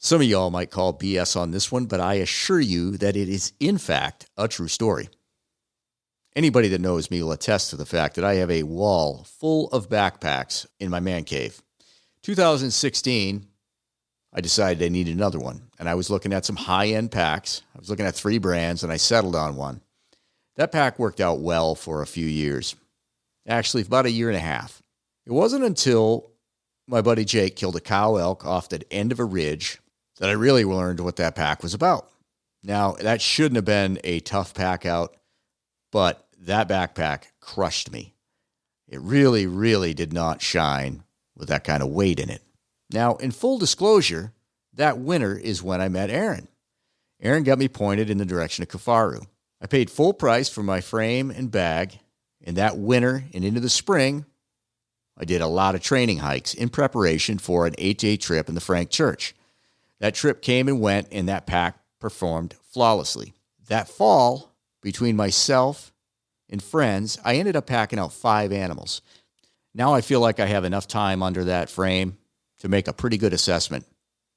Some of y'all might call BS on this one, but I assure you that it is, in fact, a true story. Anybody that knows me will attest to the fact that I have a wall full of backpacks in my man cave. 2016, I decided I needed another one, and I was looking at some high-end packs. I was looking at 3 brands, and I settled on one. That pack worked out well for a few years. Actually, about a year and a half. It wasn't until my buddy Jake killed a cow elk off the end of a ridge that I really learned what that pack was about. Now, that shouldn't have been a tough pack out, but that backpack crushed me. It really, really did not shine with that kind of weight in it. Now, in full disclosure, that winter is when I met Aron. Aron got me pointed in the direction of Kifaru. I paid full price for my frame and bag, and that winter and into the spring, I did a lot of training hikes in preparation for an 8-day trip in the Frank Church. That trip came and went, and that pack performed flawlessly. That fall, between myself and friends, I ended up packing out 5 animals. Now I feel like I have enough time under that frame to make a pretty good assessment.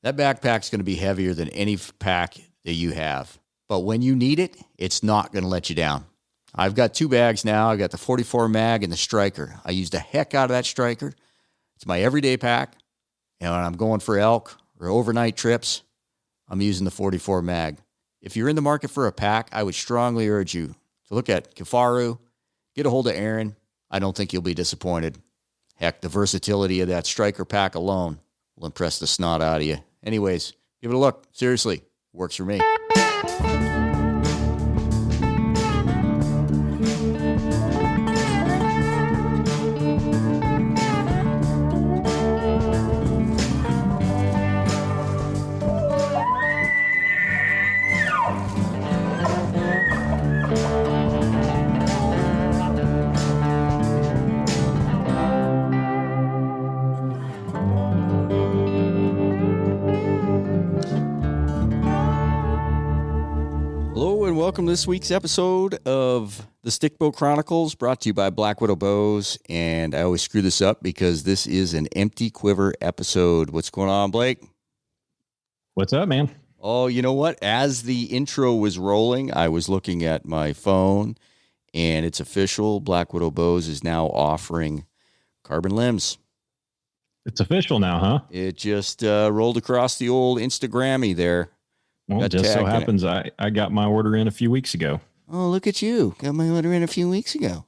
That backpack's going to be heavier than any pack that you have. But when you need it, it's not going to let you down. I've got 2 bags now. I've got the 44 mag and the striker. I use the heck out of that striker. It's my everyday pack. And when I'm going for elk or overnight trips, I'm using the 44 mag. If you're in the market for a pack, I would strongly urge you to look at Kifaru, get a hold of Aron. I don't think you'll be disappointed. Heck, the versatility of that striker pack alone will impress the snot out of you. Anyways, give it a look. Seriously, works for me. Welcome to this week's episode of the Stickbow Chronicles, brought to you by Blackwidow Bows. And I always screw this up because this is an empty quiver episode. What's going on, Blake? What's up, man? Oh, you know what? As the intro was rolling, I was looking at my phone, and it's official. Blackwidow Bows is now offering carbon limbs. It's official now, huh? It just rolled across the old Instagrammy there. Well, it just so happens I got my order in a few weeks ago. Oh, look at you. Got my order in a few weeks ago.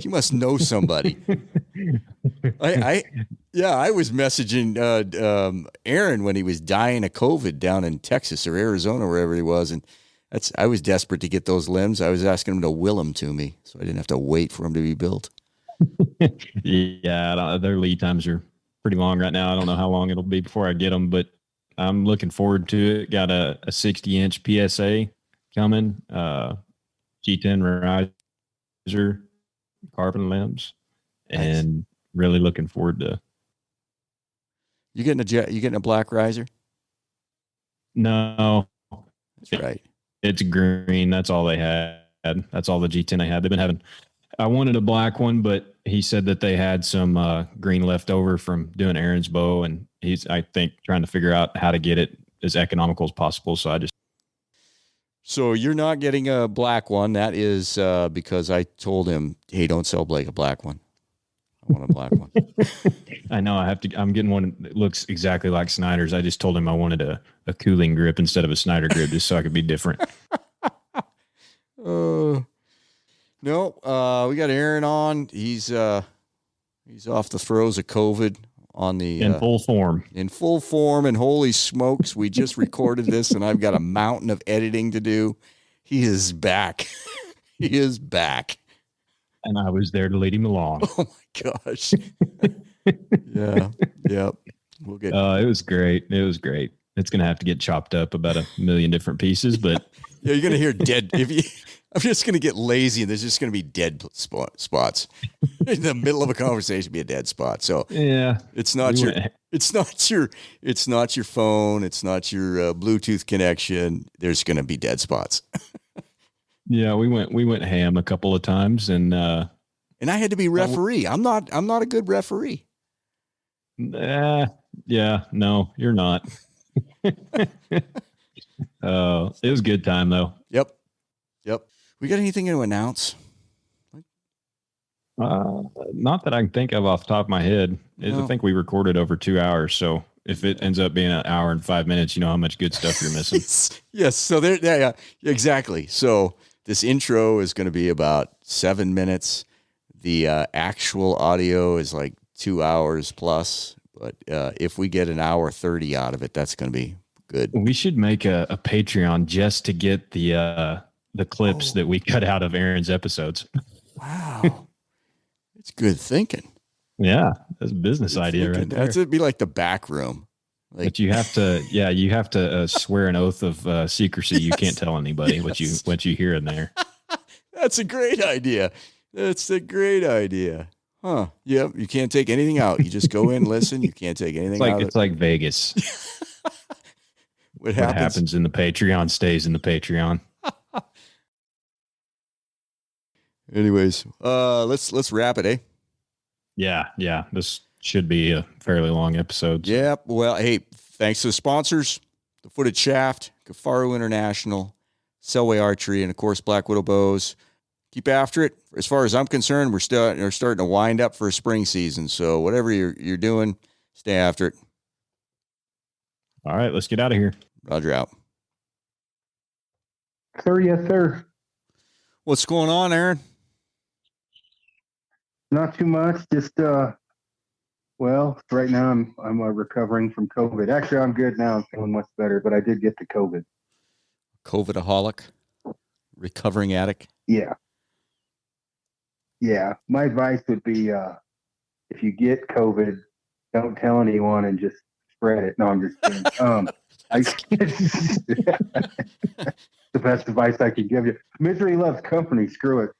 You must know somebody. I was messaging Aron when he was dying of COVID down in Texas or Arizona, wherever he was. And I was desperate to get those limbs. I was asking him to will them to me so I didn't have to wait for them to be built. Yeah, their lead times are pretty long right now. I don't know how long it'll be before I get them, but I'm looking forward to it. Got a 60-inch PSA coming, G10 riser, carbon limbs, and nice. Really looking forward to. You getting a black riser? No, that's right. It's green. That's all they had. That's all the G10 they had. They've been having. I wanted a black one, but he said that they had some green left over from doing Aron's bow, and he's, I think, trying to figure out how to get it as economical as possible. So you're not getting a black one. That is because I told him, hey, don't sell Blake a black one. I want a black one. I know. I'm getting one that looks exactly like Snyder's. I just told him I wanted a cooling grip instead of a Snyder grip just so I could be different. No, we got Aron on. He's off the throes of COVID on the in full form. In full form, and holy smokes, we just recorded this, and I've got a mountain of editing to do. He is back. He is back. And I was there to lead him along. Oh my gosh. Yeah. Yep. We'll get. It was great. It was great. It's gonna have to get chopped up about 1 million different pieces, but yeah, you're gonna hear dead. I'm just gonna get lazy, and there's just gonna be dead spots in the middle of a conversation. Be a dead spot. So yeah, it's not your phone. It's not your Bluetooth connection. There's gonna be dead spots. Yeah, we went ham a couple of times, and I had to be referee. I'm not a good referee. You Yeah, no, you're not. It was a good time though. Yep. We got anything to announce? Not that I can think of off the top of my head. I No. think we recorded over 2 hours. So if it ends up being an hour and 5 minutes, you know how much good stuff you're missing. Yes. So there, yeah, exactly. So this intro is going to be about 7 minutes. The actual audio is like 2 hours plus. But if we get an hour 30 out of it, that's going to be good. We should make a Patreon just to get the clips that we cut out of Aaron's episodes. Wow. It's good thinking. Yeah, that's a business idea right there. That'd be like the back room. Like, but you have to swear an oath of secrecy. You can't tell anybody what you hear in there. That's a great idea. That's a great idea. Huh. Yep. You can't take anything out. You just go in, listen. You can't take anything out. It's like Vegas. What happens in the Patreon stays in the Patreon. Anyways, let's wrap it, eh? Yeah. This should be a fairly long episode. So. Yeah. Well, hey, thanks to the sponsors, the Footed Shaft, Kifaru International, Selway Archery, and of course Blackwidow Bows. Keep after it. As far as I'm concerned, we're starting to wind up for a spring season. So whatever you're doing, stay after it. All right, let's get out of here. Roger out. Sir, yes, sir. What's going on, Aaron? Not too much. Just well, right now I'm recovering from COVID. Actually, I'm good now. I'm feeling much better, but I did get the COVID. COVID-aholic, recovering addict. Yeah. My advice would be, if you get COVID, don't tell anyone and just spread it. No, I'm just kidding. The best advice I could give you. Misery loves company. Screw it.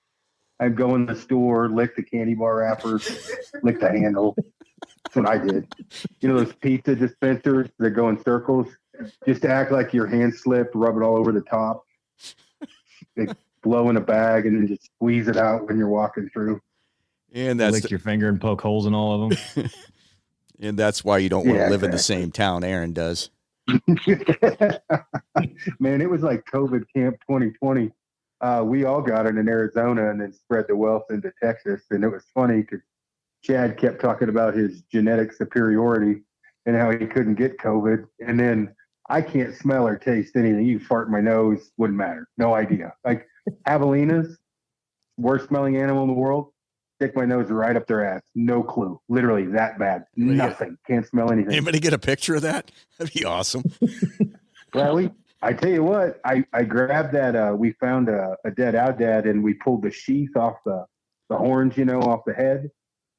I'd go in the store, lick the candy bar wrappers, lick the handle. That's what I did. You know those pizza dispensers that go in circles? Just act like your hand slipped, rub it all over the top. They blow in a bag and then just squeeze it out when you're walking through. And that's lick your finger and poke holes in all of them. And that's why you don't want to live in the same town Aaron does. Man, it was like COVID Camp 2020. We all got it in Arizona and then spread the wealth into Texas. And it was funny because Chad kept talking about his genetic superiority and how he couldn't get COVID. And then I can't smell or taste anything. You fart in my nose, wouldn't matter. No idea. Like javelinas, worst smelling animal in the world. Stick my nose right up their ass. No clue. Literally that bad. Nothing. Can't smell anything. Anybody get a picture of that? That'd be awesome. Well, I tell you what, I grabbed that. We found a dead oudad and we pulled the sheath off the horns, off the head.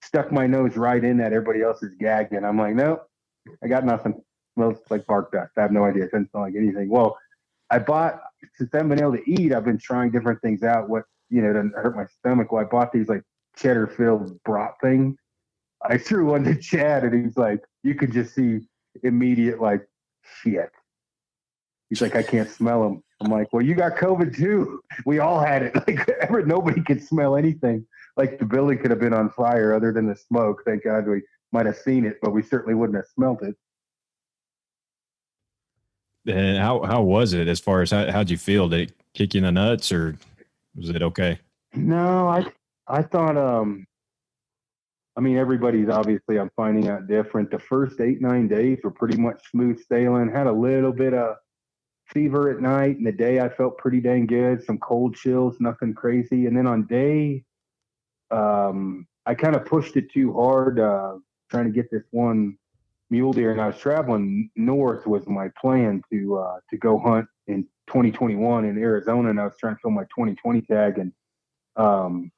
Stuck my nose right in that. Everybody else is gagging. I'm like, nope, I got nothing. Well, it's like bark dust. I have no idea. It doesn't smell like anything. Well, since I haven't been able to eat, I've been trying different things out. What, doesn't hurt my stomach. Well, I bought these like cheddar filled brat thing. I threw one to Chad and he's like, you could just see immediate like shit. He's like, I can't smell them. I'm like, well, you got COVID too. We all had it. Like nobody could smell anything. Like the building could have been on fire other than the smoke. Thank God we might have seen it, but we certainly wouldn't have smelled it. And how was it as far as how'd you feel? Did it kick you in the nuts or was it okay? No, I thought, everybody's obviously, I'm finding out different. The first 8-9 days were pretty much smooth sailing. Had a little bit of fever at night. In the day, I felt pretty dang good. Some cold chills, nothing crazy. And then on day, I kind of pushed it too hard, trying to get this one mule deer. And I was traveling north was my plan to go hunt in 2021 in Arizona. And I was trying to fill my 2020 tag. And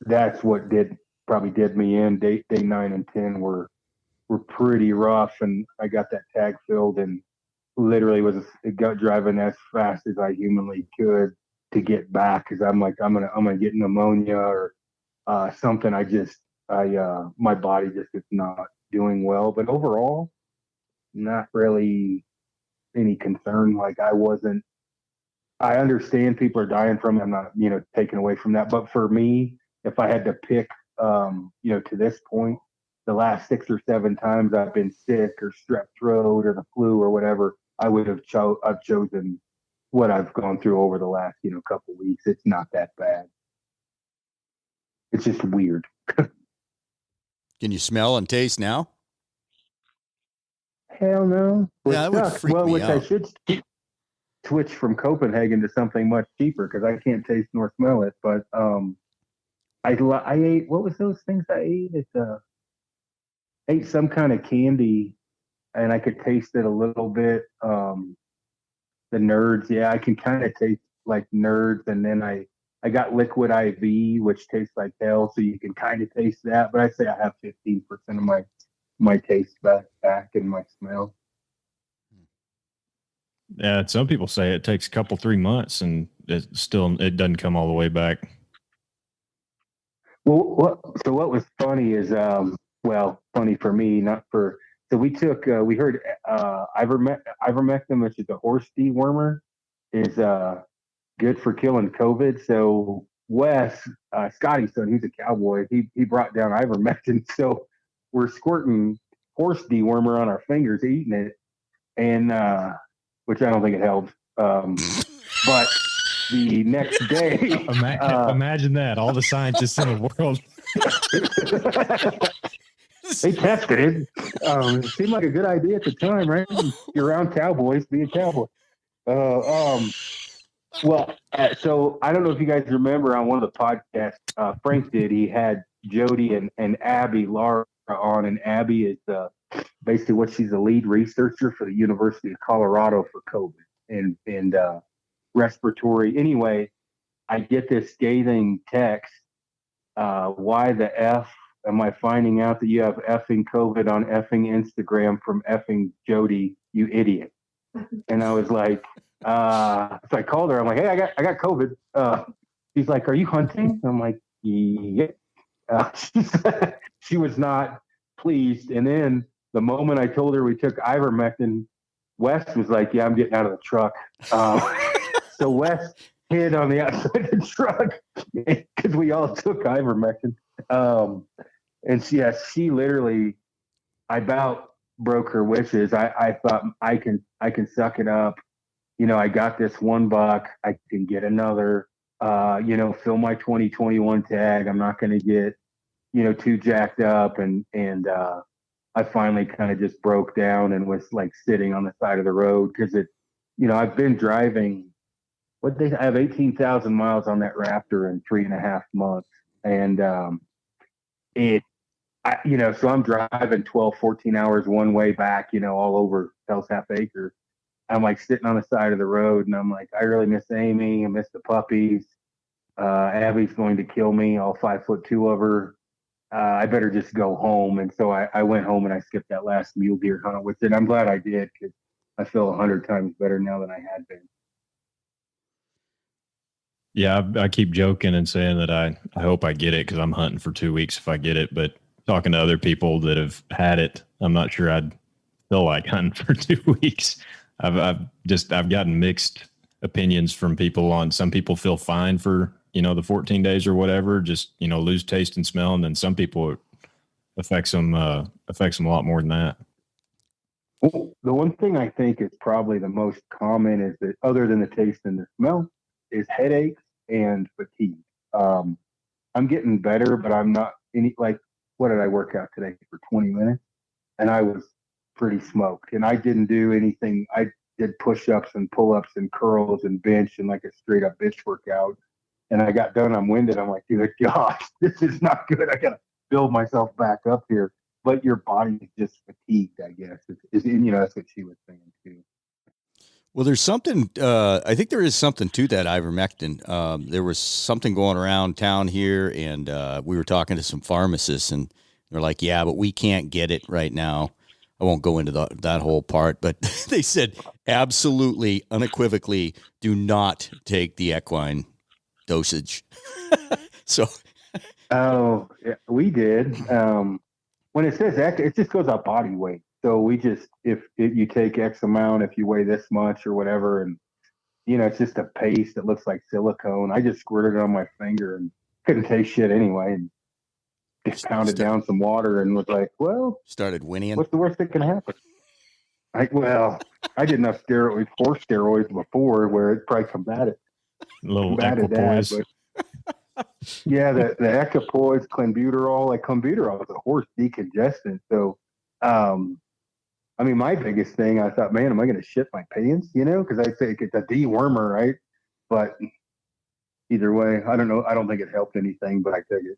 that's what probably did me in. Day 9 and 10 were pretty rough. And I got that tag filled and literally was gut driving as fast as I humanly could to get back. Cause I'm like, I'm gonna get pneumonia or something. My body just is not doing well, but overall not really any concern. Like I understand people are dying from it. I'm not, taken away from that. But for me, if I had to pick, to this point, the last 6 or 7 times I've been sick or strep throat or the flu or whatever, I would have I've chosen what I've gone through over the last, couple weeks. It's not that bad. It's just weird. Can you smell and taste now? Hell no. Yeah, that would freak me out. I should switch from Copenhagen to something much cheaper because I can't taste nor smell it. But I ate, what was those things I ate? Ate some kind of candy and I could taste it a little bit. The Nerds, yeah, I can kind of taste like Nerds, and then I got Liquid IV, which tastes like hell, so you can kind of taste that. But I'd say I have 15% of my taste back and my smell. Yeah, some people say it takes a couple 3 months, and it doesn't come all the way back. Well, what was funny is, funny for me, not for. So we heard ivermectin, which is a horse dewormer, is good for killing COVID. So Wes, Scotty's son, he's a cowboy. He brought down ivermectin. So we're squirting horse dewormer on our fingers, eating it, and which I don't think it helped. But the next day, imagine that, all the scientists in the world. They tested it. It seemed like a good idea at the time, right? You're around cowboys, be a cowboy. So I don't know if you guys remember on one of the podcasts Frank did, he had Jody and Abby Laura on, and Abby is basically what she's the lead researcher for the University of Colorado for COVID and respiratory. Anyway, I get this scathing text. Why the F am I finding out that you have effing COVID on effing Instagram from effing Jody, you idiot? And I was like, so I called her. I'm like, hey, I got COVID. She's like, are you hunting? I'm like, yeah. She was not pleased. And then the moment I told her we took ivermectin, Wes was like, yeah, I'm getting out of the truck. So Wes hid on the outside of the truck because we all took ivermectin. And she literally, I about broke her wishes. I thought I can suck it up. I got this $1. I can get another, fill my 2021 tag. I'm not going to get, too jacked up. And I finally kind of just broke down and was like sitting on the side of the road because I've been driving. I have 18,000 miles on that Raptor in 3.5 months. And so I'm driving 12, 14 hours one way back, all over Hell's Half Acre. I'm like sitting on the side of the road and I'm like, I really miss Amy. I miss the puppies. Abby's going to kill me, all 5'2" of her. I better just go home. And so I went home and I skipped that last mule deer hunt with it. I'm glad I did because I feel 100 times better now than I had been. Yeah, I keep joking and saying that I hope I get it because I'm hunting for 2 weeks if I get it. But talking to other people that have had it, I'm not sure I'd feel like hunting for 2 weeks. I've gotten mixed opinions from people on. Some people feel fine for the 14 days or whatever, just lose taste and smell, and then some people it affects them a lot more than that. Well, the one thing I think is probably the most common is that, other than the taste and the smell, is headaches and fatigue. I'm getting better, but I'm not what did I work out today for 20 minutes? And I was pretty smoked. And I didn't do anything. I did push-ups and pull-ups and curls and bench and like a straight-up bitch workout. And I got done. I'm winded. I'm like, dude, gosh, this is not good. I got to build myself back up here. But your body is just fatigued, I guess. That's what she was saying too. Well, there's something, I think there is something to that ivermectin. There was something going around town here, and we were talking to some pharmacists, and they're like, yeah, but we can't get it right now. I won't go into that whole part, but they said absolutely, unequivocally, do not take the equine dosage. So. Oh, yeah, we did. When it says it just goes off body weight. So we just, if you take X amount, if you weigh this much or whatever, and, it's just a paste that looks like silicone. I just squirted it on my finger and couldn't taste shit anyway. And just pounded down some water and was like, well, started whinnying. What's the worst that can happen? I did enough horse steroids before where it probably combated equipoise. That, but yeah, the equipoise, clenbuterol, clenbuterol is a horse decongestant. So, my biggest thing, I thought, man, am I going to shit my pants? Because I think it's a dewormer, right? But either way, I don't know. I don't think it helped anything, but I took it.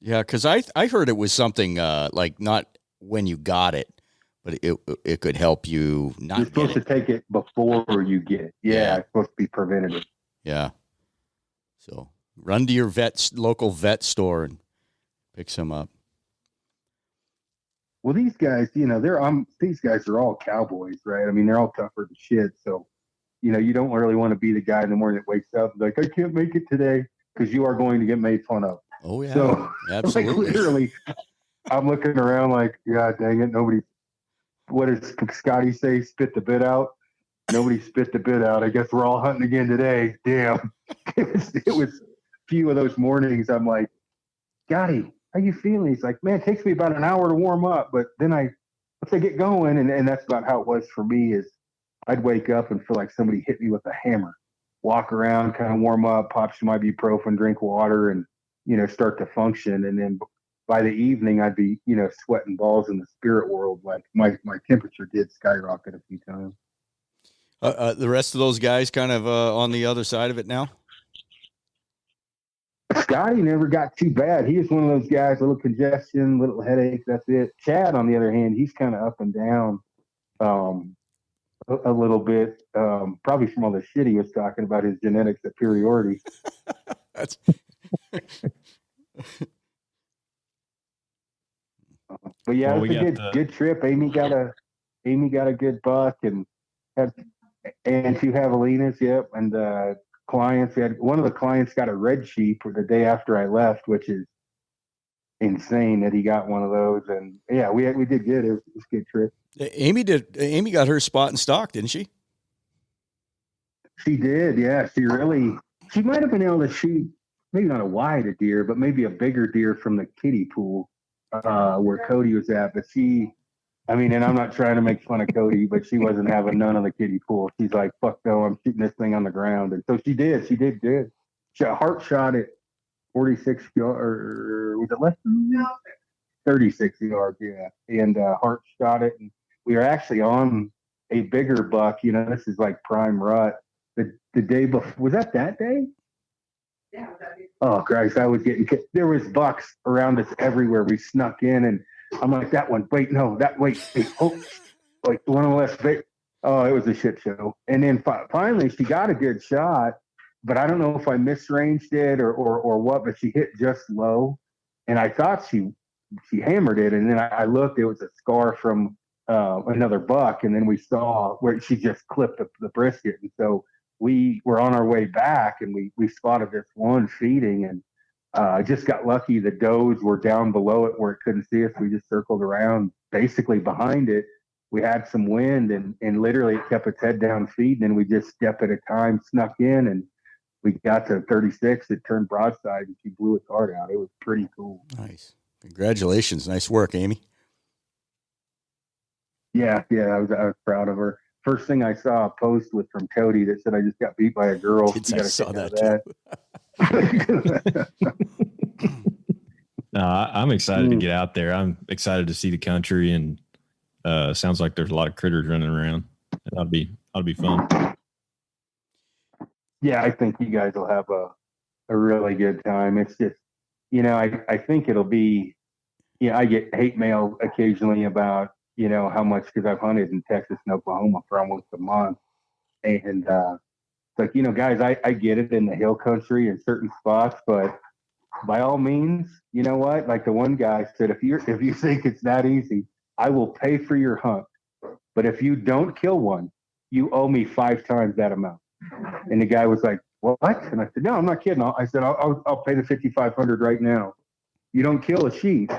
Yeah, because I heard it was something like not when you got it, but it could help you not. You're supposed to take it before you get it. Yeah, it's supposed to be preventative. Yeah. So run to your local vet store and pick some up. Well, these guys, these guys are all cowboys, right? I mean, they're all tougher than shit. So, you don't really want to be the guy in the morning that wakes up and like, I can't make it today, because you are going to get made fun of. Oh yeah. So absolutely. Literally, I'm looking around like, God dang it, nobody. What does Scotty say? Spit the bit out. Nobody spit the bit out. I guess we're all hunting again today. Damn. It was a few of those mornings. I'm like, Scotty, how you feeling? He's like, man, it takes me about an hour to warm up, but then once I get going, and that's about how it was for me. Is I'd wake up and feel like somebody hit me with a hammer. Walk around, kind of warm up, pop some ibuprofen, drink water, and start to function. And then by the evening, I'd be sweating balls in the spirit world. Like my temperature did skyrocket a few times. The rest of those guys kind of on the other side of it now? Scotty never got too bad. He was one of those guys, a little congestion, little headache, that's it. Chad, on the other hand, he's kind of up and down a little bit, probably from all the shit he was talking about, his genetic superiority. That's... But yeah, it was a good trip. Amy got a good buck and had two javelinas. Yep, and clients. One of the clients got a red sheep the day after I left, which is insane that he got one of those. And yeah, we did good. It was a good trip. Amy got her spot in stock, didn't she? She did. Yeah, she might have been able to shoot maybe not a wide deer, but maybe a bigger deer from the kiddie pool where Cody was at. But and I'm not trying to make fun of Cody, but she wasn't having none of the kiddie pool. She's like, fuck no, I'm shooting this thing on the ground. And so she did good. She heart shot at 46 yards, or was it less than that? 36 yards, yeah. And heart shot it. And we were actually on a bigger buck. This is like prime rut. The day before, was that day? Yeah. Oh, Christ, I was getting, there was bucks around us everywhere. We snuck in, and I'm like, that one, wait, no, wait, oh, like one of the less big. Oh, it was a shit show. And then finally she got a good shot, but I don't know if I misranged it or what, but she hit just low. And I thought she hammered it. And then I looked, it was a scar from another buck. And then we saw where she just clipped the brisket. And so we were on our way back, and we spotted this one feeding, and just got lucky. The does were down below it where it couldn't see us. We just circled around basically behind it. We had some wind, and literally it kept its head down feeding, and we just step at a time snuck in, and we got to 36. It turned broadside, and she blew its heart out. It was pretty cool. Nice. Congratulations. Nice work, Amy. Yeah, I was proud of her. First thing I saw a post was from Cody that said, I just got beat by a girl. I saw that too. I'm excited to get out there. I'm excited to see the country, and sounds like there's a lot of critters running around. That'll be fun. Yeah, I think you guys will have a really good time. It's just, I think it'll be, I get hate mail occasionally about, how much, because I've hunted in Texas and Oklahoma for almost a month. And it's like, guys, I get it in the hill country in certain spots, but by all means, you know what? Like the one guy said, if you think it's that easy, I will pay for your hunt. But if you don't kill one, you owe me 5 times that amount. And the guy was like, what? And I said, no, I'm not kidding. I said, I'll pay the $5,500 right now. You don't kill a sheep,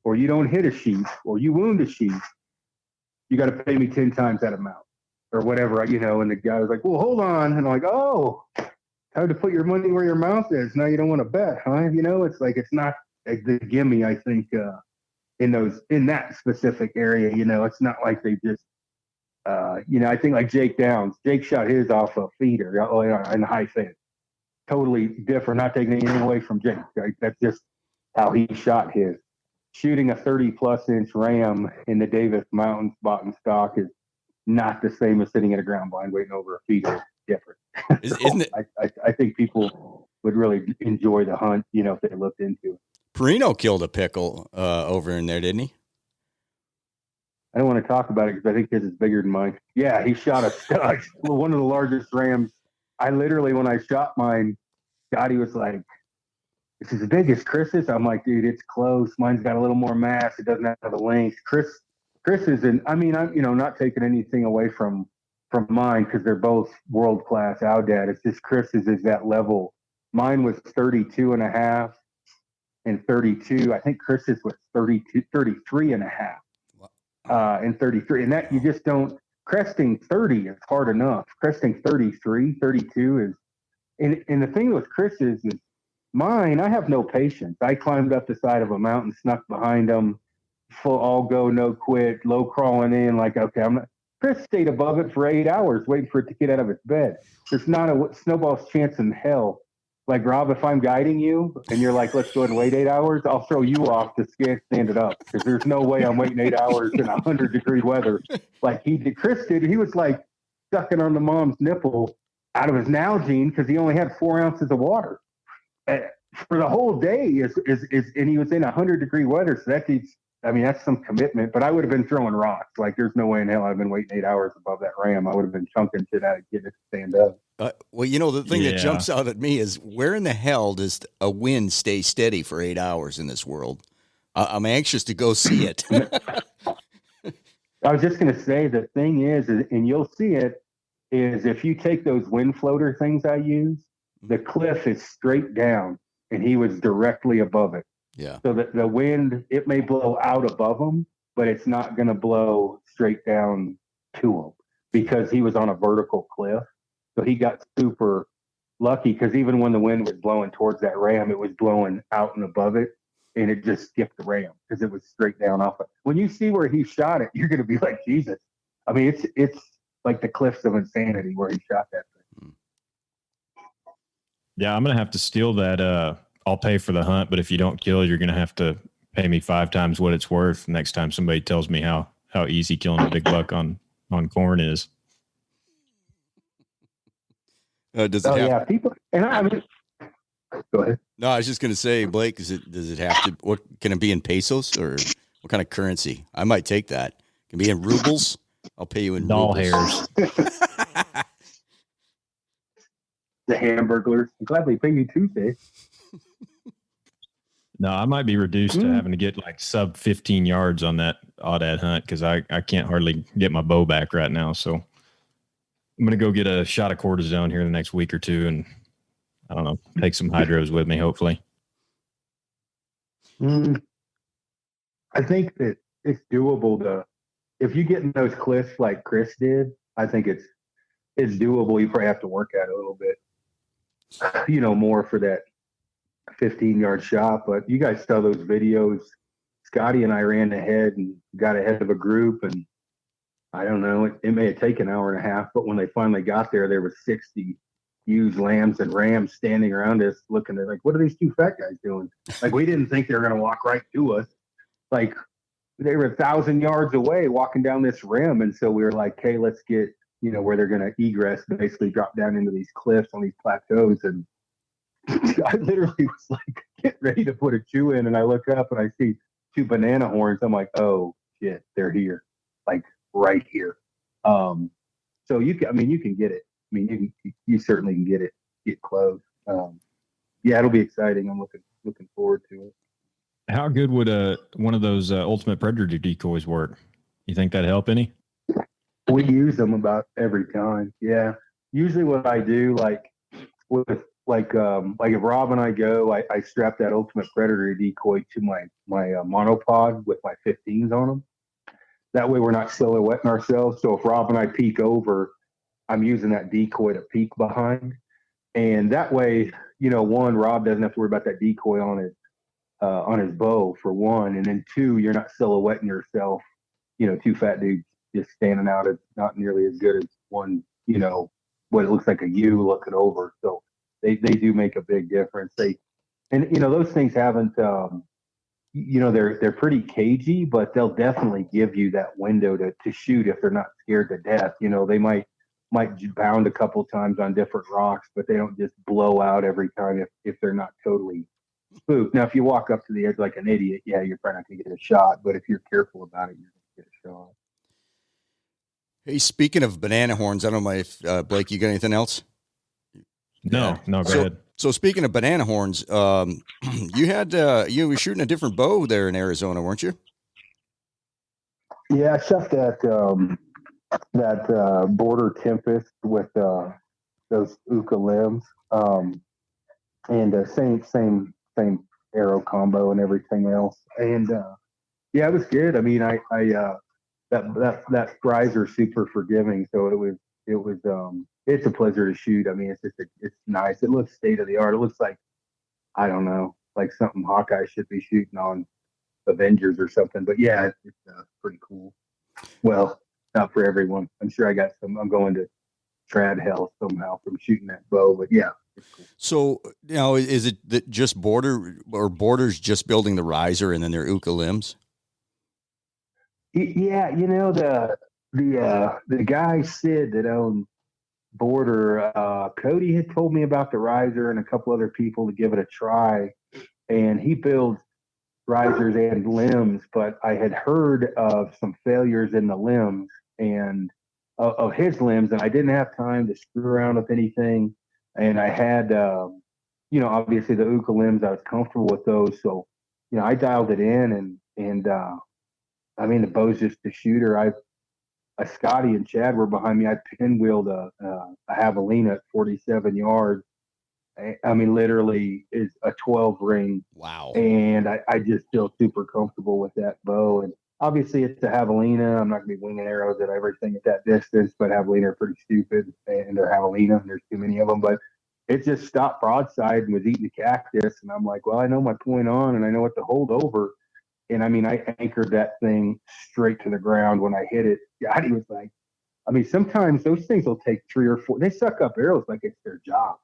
or you don't hit a sheep, or you wound a sheep, you got to pay me 10 times that amount, or whatever, and the guy was like, well, hold on. And I'm like, oh, time to put your money where your mouth is. Now you don't want to bet, huh? It's like, it's not the gimme, I think, in that specific area. It's not like they just, I think like Jake Downs. Jake shot his off a feeder in high fence. Totally different. Not taking anything away from Jake. Right? That's just how he shot his. Shooting a 30+ inch ram in the Davis Mountains spot and stock is not the same as sitting at a ground blind waiting over a feeder. Different. Isn't it? I think people would really enjoy the hunt, if they looked into it. Perino killed a pickle over in there, didn't he? I don't want to talk about it because I think his is bigger than mine. Yeah, he shot one of the largest rams. I literally, when I shot mine, Scotty was like, "This is as big as Chris's." I'm like, "Dude, it's close. Mine's got a little more mass. It doesn't have the length." Chris isn't. I mean, I'm not taking anything away from mine because they're both world class Outdad. It's just Chris's is that level. Mine was 32.5 and 32. I think Chris's was 33.5. And 33, and that you just don't. Cresting 30 is hard enough. Cresting 33, 32 is, and the thing with Chris's is mine. I have no patience. I climbed up the side of a mountain, snuck behind them, full all go, no quit, low crawling in. Like, okay, I'm not. Chris stayed above it for 8 hours waiting for it to get out of its bed. There's not a snowball's chance in hell. Like, Rob, if I'm guiding you and you're like, let's go ahead and wait 8 hours, I'll throw you off to stand it up because there's no way I'm waiting 8 hours in 100-degree weather like he did. Chris did. He was like sucking on the mom's nipple out of his Nalgene because he only had 4 ounces of water for the whole day. And he was in 100-degree weather. So that's some commitment. But I would have been throwing rocks. Like, there's no way in hell I've been waiting 8 hours above that ram. I would have been chunking shit out of getting it to stand up. Well, the thing that jumps out at me is where in the hell does a wind stay steady for 8 hours in this world? I'm anxious to go see it. I was just going to say the thing is, and you'll see it, is if you take those wind floater things I use, the cliff is straight down, and he was directly above it. Yeah. So the wind, it may blow out above him, but it's not going to blow straight down to him because he was on a vertical cliff. So he got super lucky because even when the wind was blowing towards that ram, it was blowing out and above it, and it just skipped the ram because it was straight down off it. When you see where he shot it, you're going to be like, Jesus. I mean, it's like the cliffs of insanity where he shot that thing. Yeah, I'm going to have to steal that. I'll pay for the hunt, but if you don't kill, you're going to have to pay me 5 times what it's worth next time somebody tells me how easy killing a big buck on corn is. Does it have? Yeah, people. And I mean, go ahead. No, I was just going to say, Blake, does it have to? What can it be in pesos or what kind of currency? I might take that. It can be in rubles. I'll pay you in doll rubles. hairs. The Hamburglers. I'm glad they paid me Tuesday. No, I might be reduced to having to get like sub 15 yards on that Aoudad hunt because I can't hardly get my bow back right now. So I'm going to go get a shot of cortisone here in the next week or two and, I don't know, take some hydros with me, hopefully. I think that it's doable if you get in those cliffs like Chris did, I think it's doable. You probably have to work at it a little bit, more for that 15-yard shot. But you guys saw those videos. Scotty and I ran ahead and got ahead of a group, and I don't know, it may have taken an hour and a half, but when they finally got there was 60 ewes, lambs, and rams standing around us looking at like, what are these 2 fat guys doing? Like, we didn't think they were going to walk right to us. Like, they were 1,000 yards away walking down this rim. And so we were like, hey, let's get, where they're going to egress, basically drop down into these cliffs on these plateaus. And I literally was like, get ready to put a chew in. And I look up and I see 2 banana horns. I'm like, oh shit, they're here. Like, right here. So you can get it. I mean, you certainly can get close. Yeah, it'll be exciting. I'm looking forward to it. How good would one of those ultimate predator decoys work? You think that'd help any? We use them about every time. Yeah. Usually what I do, like with like if Rob and I go, I strap that ultimate predator decoy to my monopod with my 15s on them. That way we're not silhouetting ourselves. So if Rob and I peek over, I'm using that decoy to peek behind. And that way, Rob doesn't have to worry about that decoy on his on his bow for one, and then two, you're not silhouetting yourself. Two fat dudes just standing out. It's not nearly as good as one. What it looks like a U looking over. So they do make a big difference. Those things haven't. They're pretty cagey, but they'll definitely give you that window to shoot if they're not scared to death. They might bound a couple times on different rocks, but they don't just blow out every time if they're not totally spooked. Now, if you walk up to the edge like an idiot, yeah, you're probably not going to get a shot. But if you're careful about it, you're going to get a shot. Hey, speaking of banana horns, I don't know if Blake, you got anything else? No, go ahead. So speaking of banana horns, you were shooting a different bow there in Arizona, weren't you? Yeah, I shot that Border Tempest with those Uka limbs, and same arrow combo and everything else. And yeah, it was good. I mean, that riser super forgiving, so it was it's a pleasure to shoot. I mean, it's nice. It looks state of the art. It looks like, I don't know, like something Hawkeye should be shooting on Avengers or something. But yeah, it's pretty cool. Well, not for everyone. I'm sure I'm going to trad hell somehow from shooting that bow. But yeah. It's cool. So now, is it that just Border's just building the riser and then their Uka limbs? Yeah, the guy Sid that owned Border, Cody had told me about the riser and a couple other people to give it a try, and he builds risers and limbs, but I had heard of some failures in the limbs and of his limbs, and I didn't have time to screw around with anything, and I had obviously the Uka limbs, I was comfortable with those, so I dialed it in, and I mean, the bow's just a shooter. Scotty and Chad were behind me. I pinwheeled a javelina at 47 yards. I mean, literally is a 12 ring. Wow. And I just feel super comfortable with that bow. And obviously it's a javelina. I'm not going to be winging arrows at everything at that distance, but javelina are pretty stupid, and they're javelina, and there's too many of them. But it just stopped broadside and was eating the cactus. And I'm like, well, I know my point on, and I know what to hold over. And I mean, I anchored that thing straight to the ground when I hit it. God, he was like, I mean, sometimes those things will take 3 or 4. They suck up arrows like it's their job.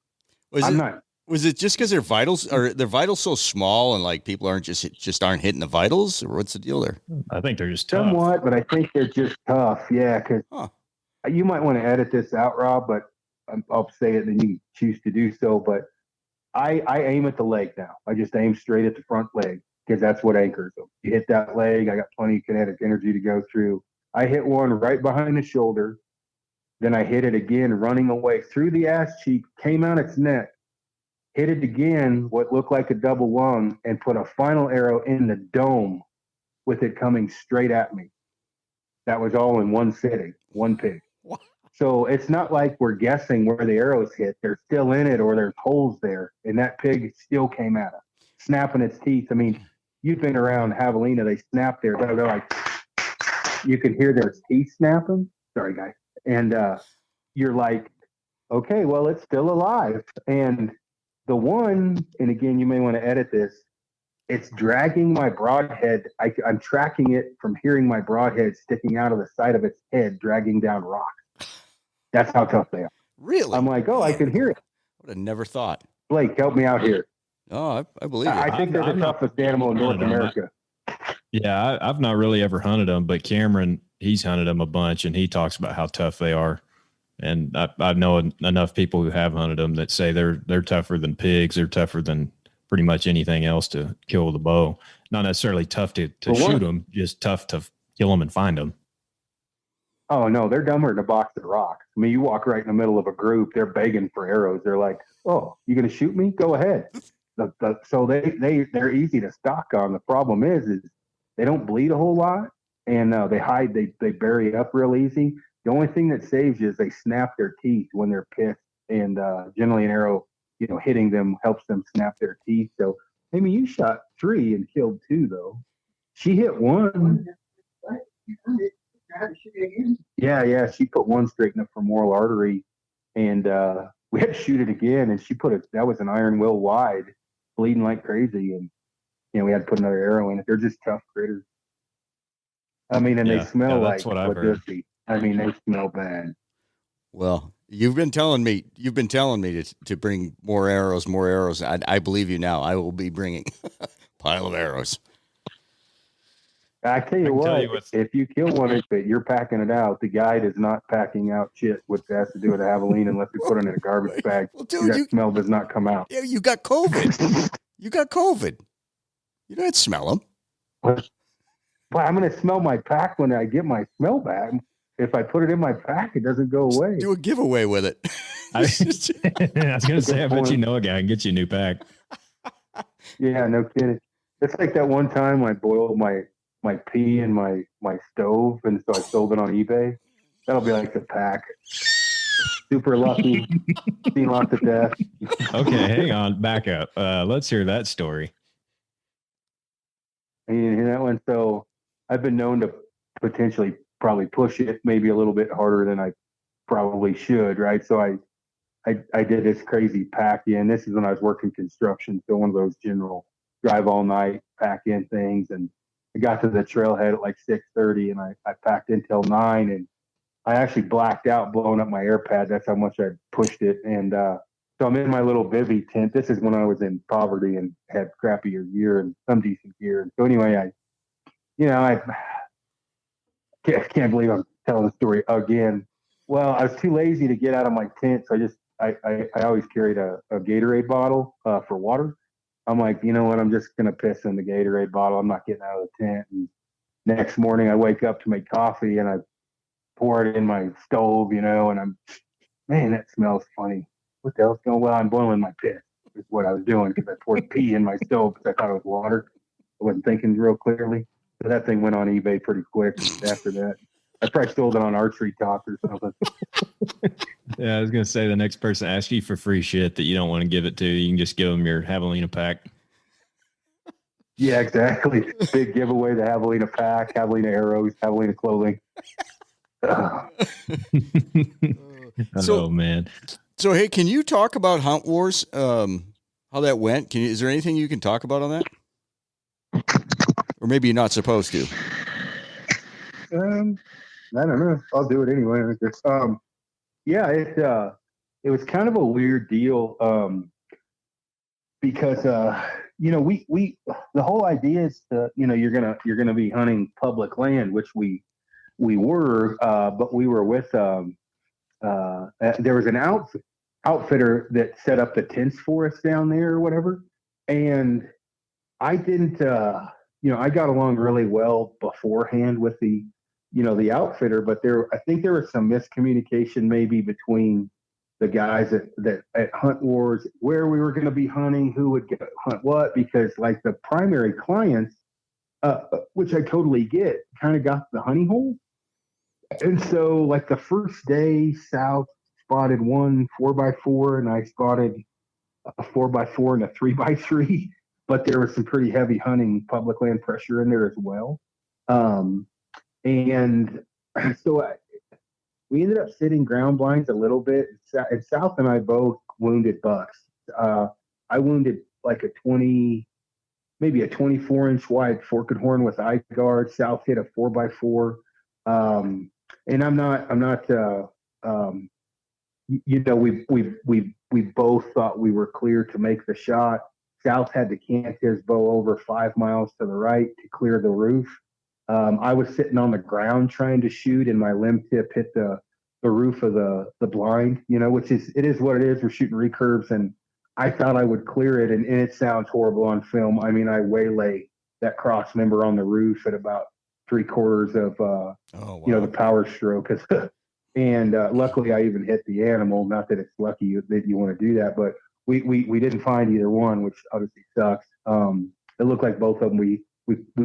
Was it just because their vitals so small and like people aren't just aren't hitting the vitals, or what's the deal there? I think they're just tough. Somewhat, but I think they're just tough. Yeah, because you might want to edit this out, Rob, but I'll say it, and you can choose to do so. But I aim at the leg now. I just aim straight at the front leg, because that's what anchors them. You hit that leg, I got plenty of kinetic energy to go through. I hit one right behind the shoulder. Then I hit it again, running away through the ass cheek, came out its neck, hit it again, what looked like a double lung, and put a final arrow in the dome with it coming straight at me. That was all in one sitting, one pig. What? So it's not like we're guessing where the arrows hit. They're still in it, or there's holes there. And that pig still came at us, snapping its teeth. I mean, you've been around javelina, they snap there. They're like, you can hear their teeth snapping. Sorry, guys. And you're like, okay, well, it's still alive. And the one, and again, you may want to edit this, it's dragging my broadhead. I'm tracking it from hearing my broadhead sticking out of the side of its head, dragging down rocks. That's how tough they are. Really? I'm like, I can hear it. I would have never thought. Blake, help me out here. Oh, I believe you. I think they're the toughest animal in North America. Yeah, I've not really ever hunted them, but Cameron, he's hunted them a bunch, and he talks about how tough they are. And I know enough people who have hunted them that say they're tougher than pigs. They're tougher than pretty much anything else to kill with a bow. Not necessarily tough to shoot them, just tough to kill them and find them. Oh, no, they're dumber than a box of rocks. I mean, you walk right in the middle of a group, they're begging for arrows. They're like, oh, you going to shoot me? Go ahead. So they're easy to stock on. The problem is they don't bleed a whole lot, and they hide. They bury up real easy. The only thing that saves you is they snap their teeth when they're pissed, and generally an arrow, hitting them helps them snap their teeth. So, I mean, you shot 3 and killed 2, though. She hit 1. Yeah. She put 1 straight in the femoral artery, and we had to shoot it again. And she that was an iron will wide, bleeding like crazy. And we had to put another arrow in it. They're just tough critters. I mean, and they smell that's like what I've heard. I mean, they smell bad. Well, you've been telling me to bring more arrows. I believe you now. I will be bringing a pile of arrows. I tell you what, if you kill one, but you're packing it out, the guide is not packing out shit which has to do with a javelina unless we put it in a garbage bag. Well, dude, that smell does not come out. Yeah, you got COVID. You got COVID. You don't smell them. Well, I'm going to smell my pack when I get my smell back. If I put it in my pack, it doesn't go away. Just do a giveaway with it. I was going to say, I bet you know a guy can get you a new pack. Yeah, no kidding. It's like that one time I boiled my pee in my stove, and so I sold it on eBay. That'll be like the pack. Super lucky. Seen lots of death. Okay, hang on. Back up. Let's hear that story. You didn't hear that one? So I've been known to potentially probably push it maybe a little bit harder than I probably should, right? So I did this crazy pack in. This is when I was working construction, so one of those general drive all night, pack in things. And I got to the trailhead at like 6:30, and I packed in till 9, and I actually blacked out, blowing up my air pad. That's how much I pushed it. And so I'm in my little bivvy tent. This is when I was in poverty and had crappier gear and some decent gear. And so anyway, I can't believe I'm telling the story again. Well, I was too lazy to get out of my tent, so I always carried a Gatorade bottle for water. I'm like, you know what? I'm just gonna piss in the Gatorade bottle. I'm not getting out of the tent. And next morning, I wake up to make coffee, and I pour it in my stove, and man, that smells funny. What the hell's going on? Well, I'm boiling my piss is what I was doing, because I poured pee in my stove because I thought it was water. I wasn't thinking real clearly. So that thing went on eBay pretty quick after that. I probably sold it on Archery Talk or something. Yeah, I was going to say, the next person asks you for free shit that you don't want to give it to, you can just give them your javelina pack. Yeah, exactly. Big giveaway, the javelina pack, javelina arrows, javelina clothing. Oh, man. So, hey, can you talk about Huntwarz, how that went? Is there anything you can talk about on that? Or maybe you're not supposed to. I don't know. I'll do it anyway. Yeah, it was kind of a weird deal because we the whole idea is you're gonna be hunting public land, which we were, but we were with there was an outfitter that set up the tents for us down there or whatever, and I didn't I got along really well beforehand with the outfitter, but I think there was some miscommunication maybe between the guys at Huntwarz, where we were going to be hunting, who would hunt what, because like the primary clients, which I totally get, kind of got the honey hole. And so like the first day, South spotted one 4x4, and I spotted a 4x4 and a 3x3, but there was some pretty heavy hunting public land pressure in there as well. And so we ended up sitting ground blinds a little bit. And South and I both wounded bucks. I wounded like maybe a 24-inch wide forked horn with eye guard. South hit a 4x4. And I'm not. We both thought we were clear to make the shot. South had to cant his bow over 5 miles to the right to clear the roof. I was sitting on the ground trying to shoot, and my limb tip hit the roof of the blind, which it is what it is. We're shooting recurves, and I thought I would clear it, and it sounds horrible on film. I mean, I waylay that cross member on the roof at about 3/4 of the power stroke. And luckily, I even hit the animal. Not that it's lucky that you want to do that, but we didn't find either one, which obviously sucks. It looked like both of them we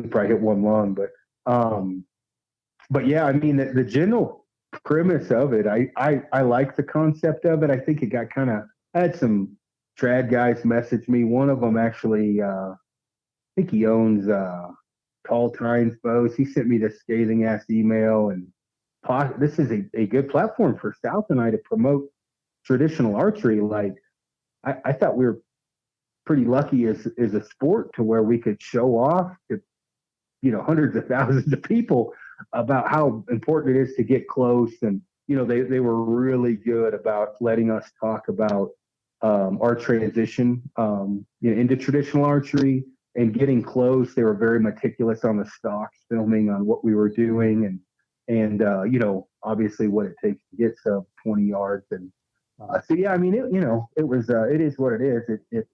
probably hit one lung, but yeah, I mean the general premise of it, I like the concept of it. I think it got I had some trad guys message me. One of them actually, I think he owns Tall Tines Bows. He sent me this scathing ass email, and this is a good platform for South and I to promote traditional archery. Like I thought we were pretty lucky as a sport to where we could show off to, hundreds of thousands of people about how important it is to get close. And, they were really good about letting us talk about our transition into traditional archery and getting close. They were very meticulous on the stocks, filming on what we were doing and obviously what it takes to get sub 20 yards. And so, yeah, I mean, it was, it is what it is. It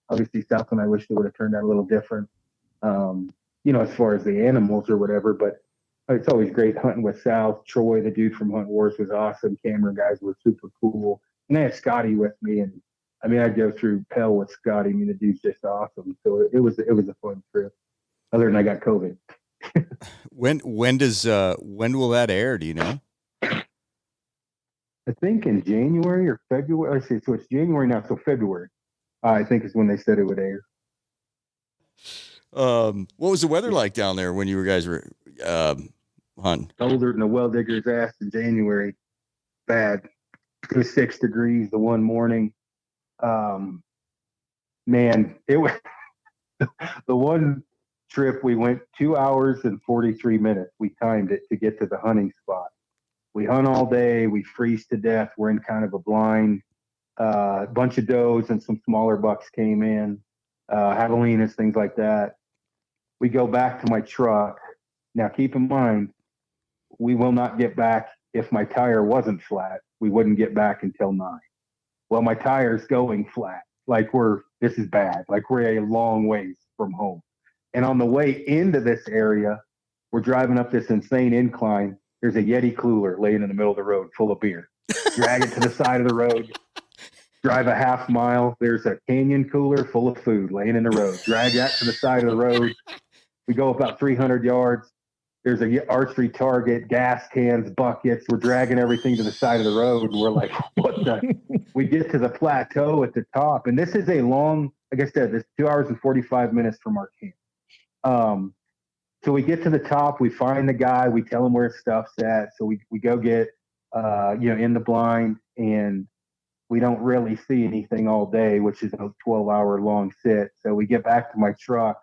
obviously Southland, I wish it would have turned out a little different, as far as the animals or whatever, but it's always great hunting with South. Troy, the dude from Huntwarz, was awesome. Cameron guys were super cool. And I had Scotty with me, and I mean, I'd go through Pell with Scotty. I mean, the dude's just awesome. So it was a fun trip. Other than I got COVID. When will that air? Do you know? I think in January or February. Let's see. So it's January now. So February, I think, is when they said it would air. What was the weather like down there when you guys were hunting? Colder than a well digger's ass in January. Bad. It was 6 degrees the one morning. Man, it was the one trip we went 2 hours and 43 minutes. We timed it to get to the hunting spot. We hunt all day. We freeze to death. We're in kind of a blind. A bunch of does and some smaller bucks came in, javelinas, things like that. We go back to my truck. Now, keep in mind, we will not get back if my tire wasn't flat. We wouldn't get back until 9. Well, my tire's going flat. Like this is bad. Like we're a long ways from home. And on the way into this area, we're driving up this insane incline. There's a Yeti cooler laying in the middle of the road full of beer. Drag it to the side of the road. Drive a half mile. There's a Canyon cooler full of food laying in the road. Drag that to the side of the road. We go about 300 yards. There's a archery target, gas cans, buckets. We're dragging everything to the side of the road. We're like, what the? We get to the plateau at the top. And this is a long, like I said, this 2 hours and 45 minutes from our camp. So we get to the top. We find the guy. We tell him where his stuff's at. So we go get, in the blind. And we don't really see anything all day, which is a 12-hour long sit. So we get back to my truck.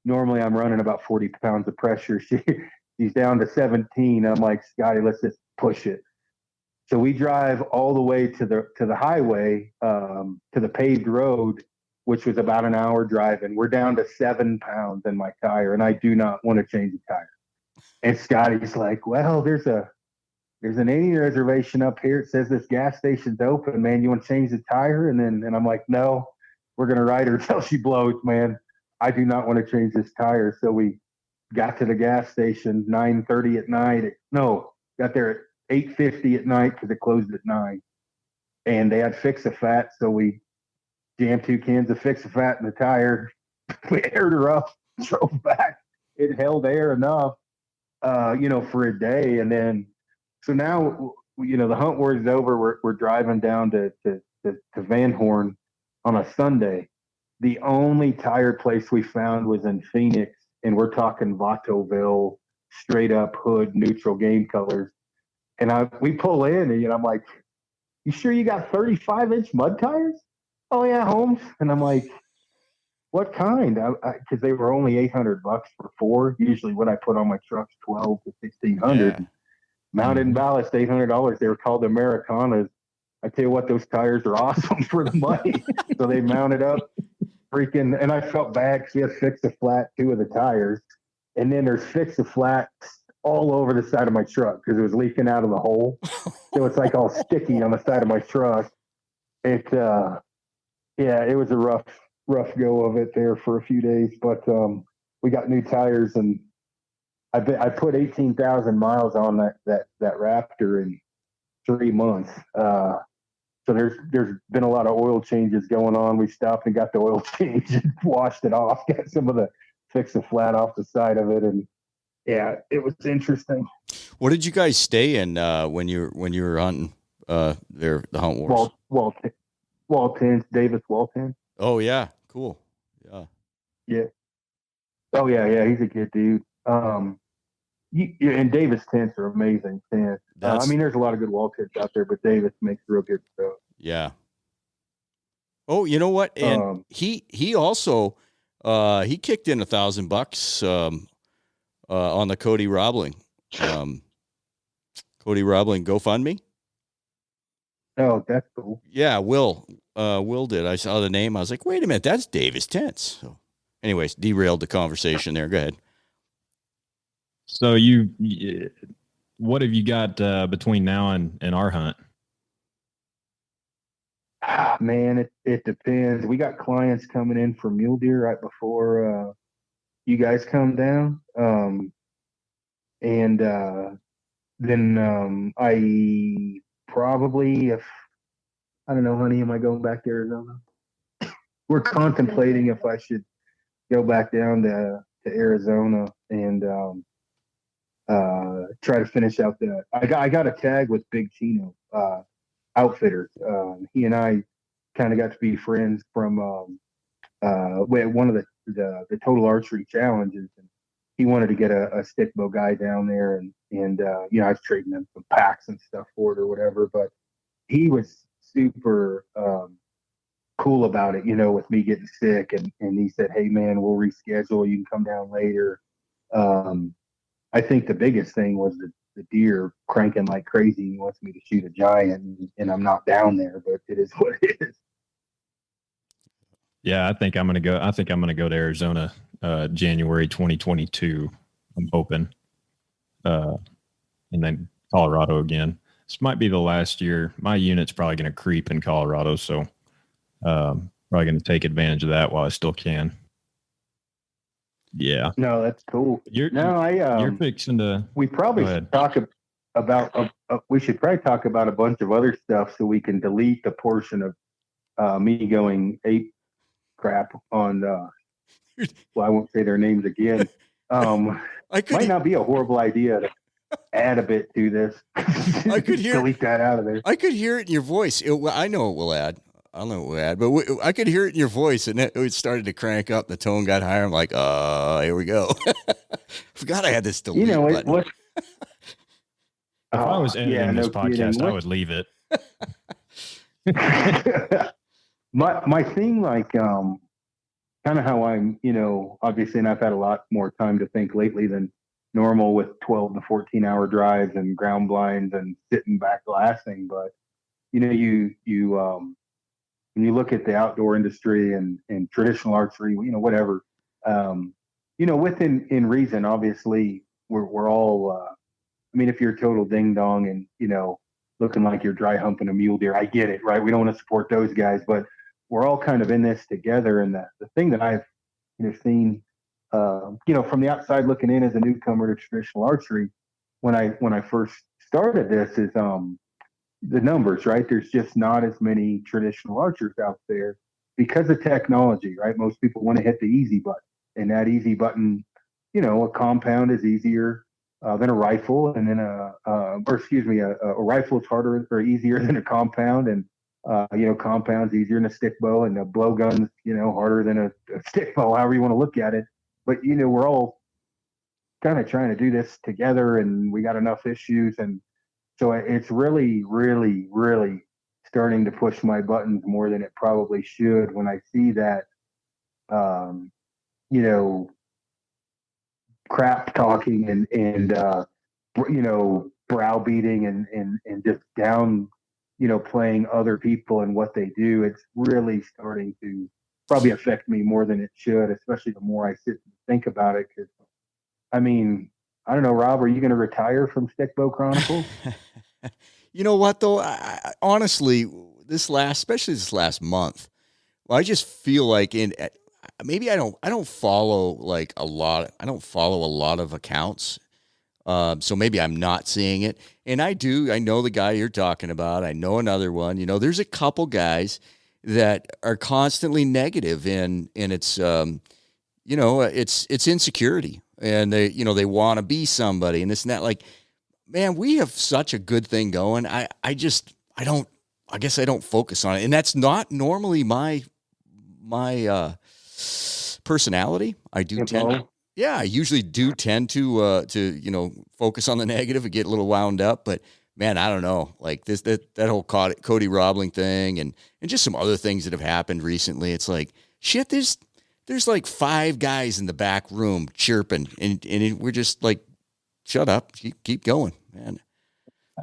Normally I'm running about 40 pounds of pressure. She's down to 17. I'm like, Scotty, let's just push it. So we drive all the way to the highway, to the paved road, which was about an hour drive. And we're down to 7 pounds in my tire. And I do not want to change the tire. And Scotty's like, well, there's an Indian reservation up here. It says this gas station's open, man. You want to change the tire? And I'm like, no, we're going to ride her until she blows, man. I do not want to change this tire. So we got to the gas station 9:30 at night. Got there at 8:50 at night because it closed at 9. And they had Fix-A-Fat. So we jammed 2 cans of Fix-A-Fat in the tire. We aired her up, drove back. It held air enough, for a day. And then, so now, the hunt word is over. We're driving down to Van Horn on a Sunday. The only tire place we found was in Phoenix, and we're talking Vatoville, straight up hood, neutral game colors. And we pull in, and I'm like, you sure you got 35-inch mud tires? Oh yeah, Holmes. And I'm like, what kind? Because they were only $800 for 4. Usually what I put on my truck's $1,200 to $1,600. Yeah. Mounted and ballast, $800. They were called Americanas. I tell you what, those tires are awesome for the money. So they mounted up, and I felt bad because we had Fix-A-Flat 2 of the tires, and then there's Fix-A-Flat all over the side of my truck because it was leaking out of the hole. So it's like all sticky on the side of my truck. It was a rough go of it there for a few days, but we got new tires, and I put 18,000 miles on that Raptor in 3 months. So there's been a lot of oil changes going on. We stopped and got the oil change and washed it off, got some of the Fix-A-Flat off the side of it, and yeah, it was interesting. What did you guys stay in when you were hunting the Huntwarz? Waltons, Davis Walton. Oh yeah, cool. Yeah. Oh yeah, he's a good dude. And Davis tents are amazing tents. There's a lot of good wall tents out there, but Davis makes real good stuff. Yeah. Oh, you know what? And he also he kicked in $1,000 on the Cody Robling GoFundMe. Oh, that's cool. Yeah, Will did. I saw the name. I was like, wait a minute, that's Davis Tents. So, anyways, derailed the conversation there. Go ahead. So what have you got between now and our hunt? Man, it depends. We got clients coming in for mule deer right before you guys come down. And then I probably, if I don't know, honey, am I going back to Arizona? We're contemplating if I should go back down to Arizona and try to finish out the. I got a tag with Big Chino Outfitters. He and I kind of got to be friends from one of the Total Archery Challenges, and he wanted to get a stick bow guy down there, and I was trading him some packs and stuff for it or whatever, but he was super cool about it, with me getting sick, and he said, hey man, we'll reschedule, you can come down later. I think the biggest thing was the deer cranking like crazy. He wants me to shoot a giant, and I'm not down there, but it is what it is. Yeah, I think I'm gonna go to Arizona January 2022. I'm hoping. And then Colorado again. This might be the last year. My unit's probably gonna creep in Colorado, so probably gonna take advantage of that while I still can. Yeah. No, that's cool. You're fixing to. We probably should talk about. We should probably talk about a bunch of other stuff so we can delete the portion of me going ape crap on. Well, I won't say their names again. Might not be a horrible idea to add a bit to this. I could hear delete that out of there. I could hear it in your voice. I know it will add. I don't know what we'll add, but I could hear it in your voice, and it started to crank up. The tone got higher. I'm like, here we go. Forgot I had this delete button. If I was editing this podcast, I would leave it. my thing, like, kind of how I'm, obviously, and I've had a lot more time to think lately than normal with 12 to 14 hour drives and ground blinds and sitting back glassing. But, when you look at the outdoor industry and traditional archery, whatever, within reason, obviously, we're all, if you're a total ding dong and, looking like you're dry humping a mule deer, I get it, right? We don't want to support those guys, but we're all kind of in this together. And the thing that I've, seen, from the outside looking in as a newcomer to traditional archery, when I first started this is, the numbers, right? There's just not as many traditional archers out there because of technology, right? Most people want to hit the easy button, and that easy button, a compound is easier than a rifle, and then a rifle is harder or easier than a compound, and compound's easier than a stick bow, and a blowgun's harder than a stick bow, however you want to look at it. But we're all kind of trying to do this together, and we got enough issues, and so it's really, really, really starting to push my buttons more than it probably should when I see that, crap talking and browbeating and just down, playing other people and what they do. It's really starting to probably affect me more than it should, especially the more I sit and think about it. Because, I don't know, Rob, are you going to retire from Stick Bow Chronicles? You know what, though? I honestly, especially this last month, I just feel like maybe I don't follow like a lot. I don't follow a lot of accounts. So maybe I'm not seeing it. And I know the guy you're talking about. I know another one. There's a couple guys that are constantly negative and it's, it's insecurity. And they want to be somebody and this and that. Like, man, we have such a good thing going. I guess I don't focus on it. And that's not normally my personality. I usually do tend to focus on the negative and get a little wound up. But man, I don't know, like that whole Cody Robling thing and just some other things that have happened recently. It's like, shit, there's like 5 guys in the back room chirping and we're just like, shut up, keep going, man.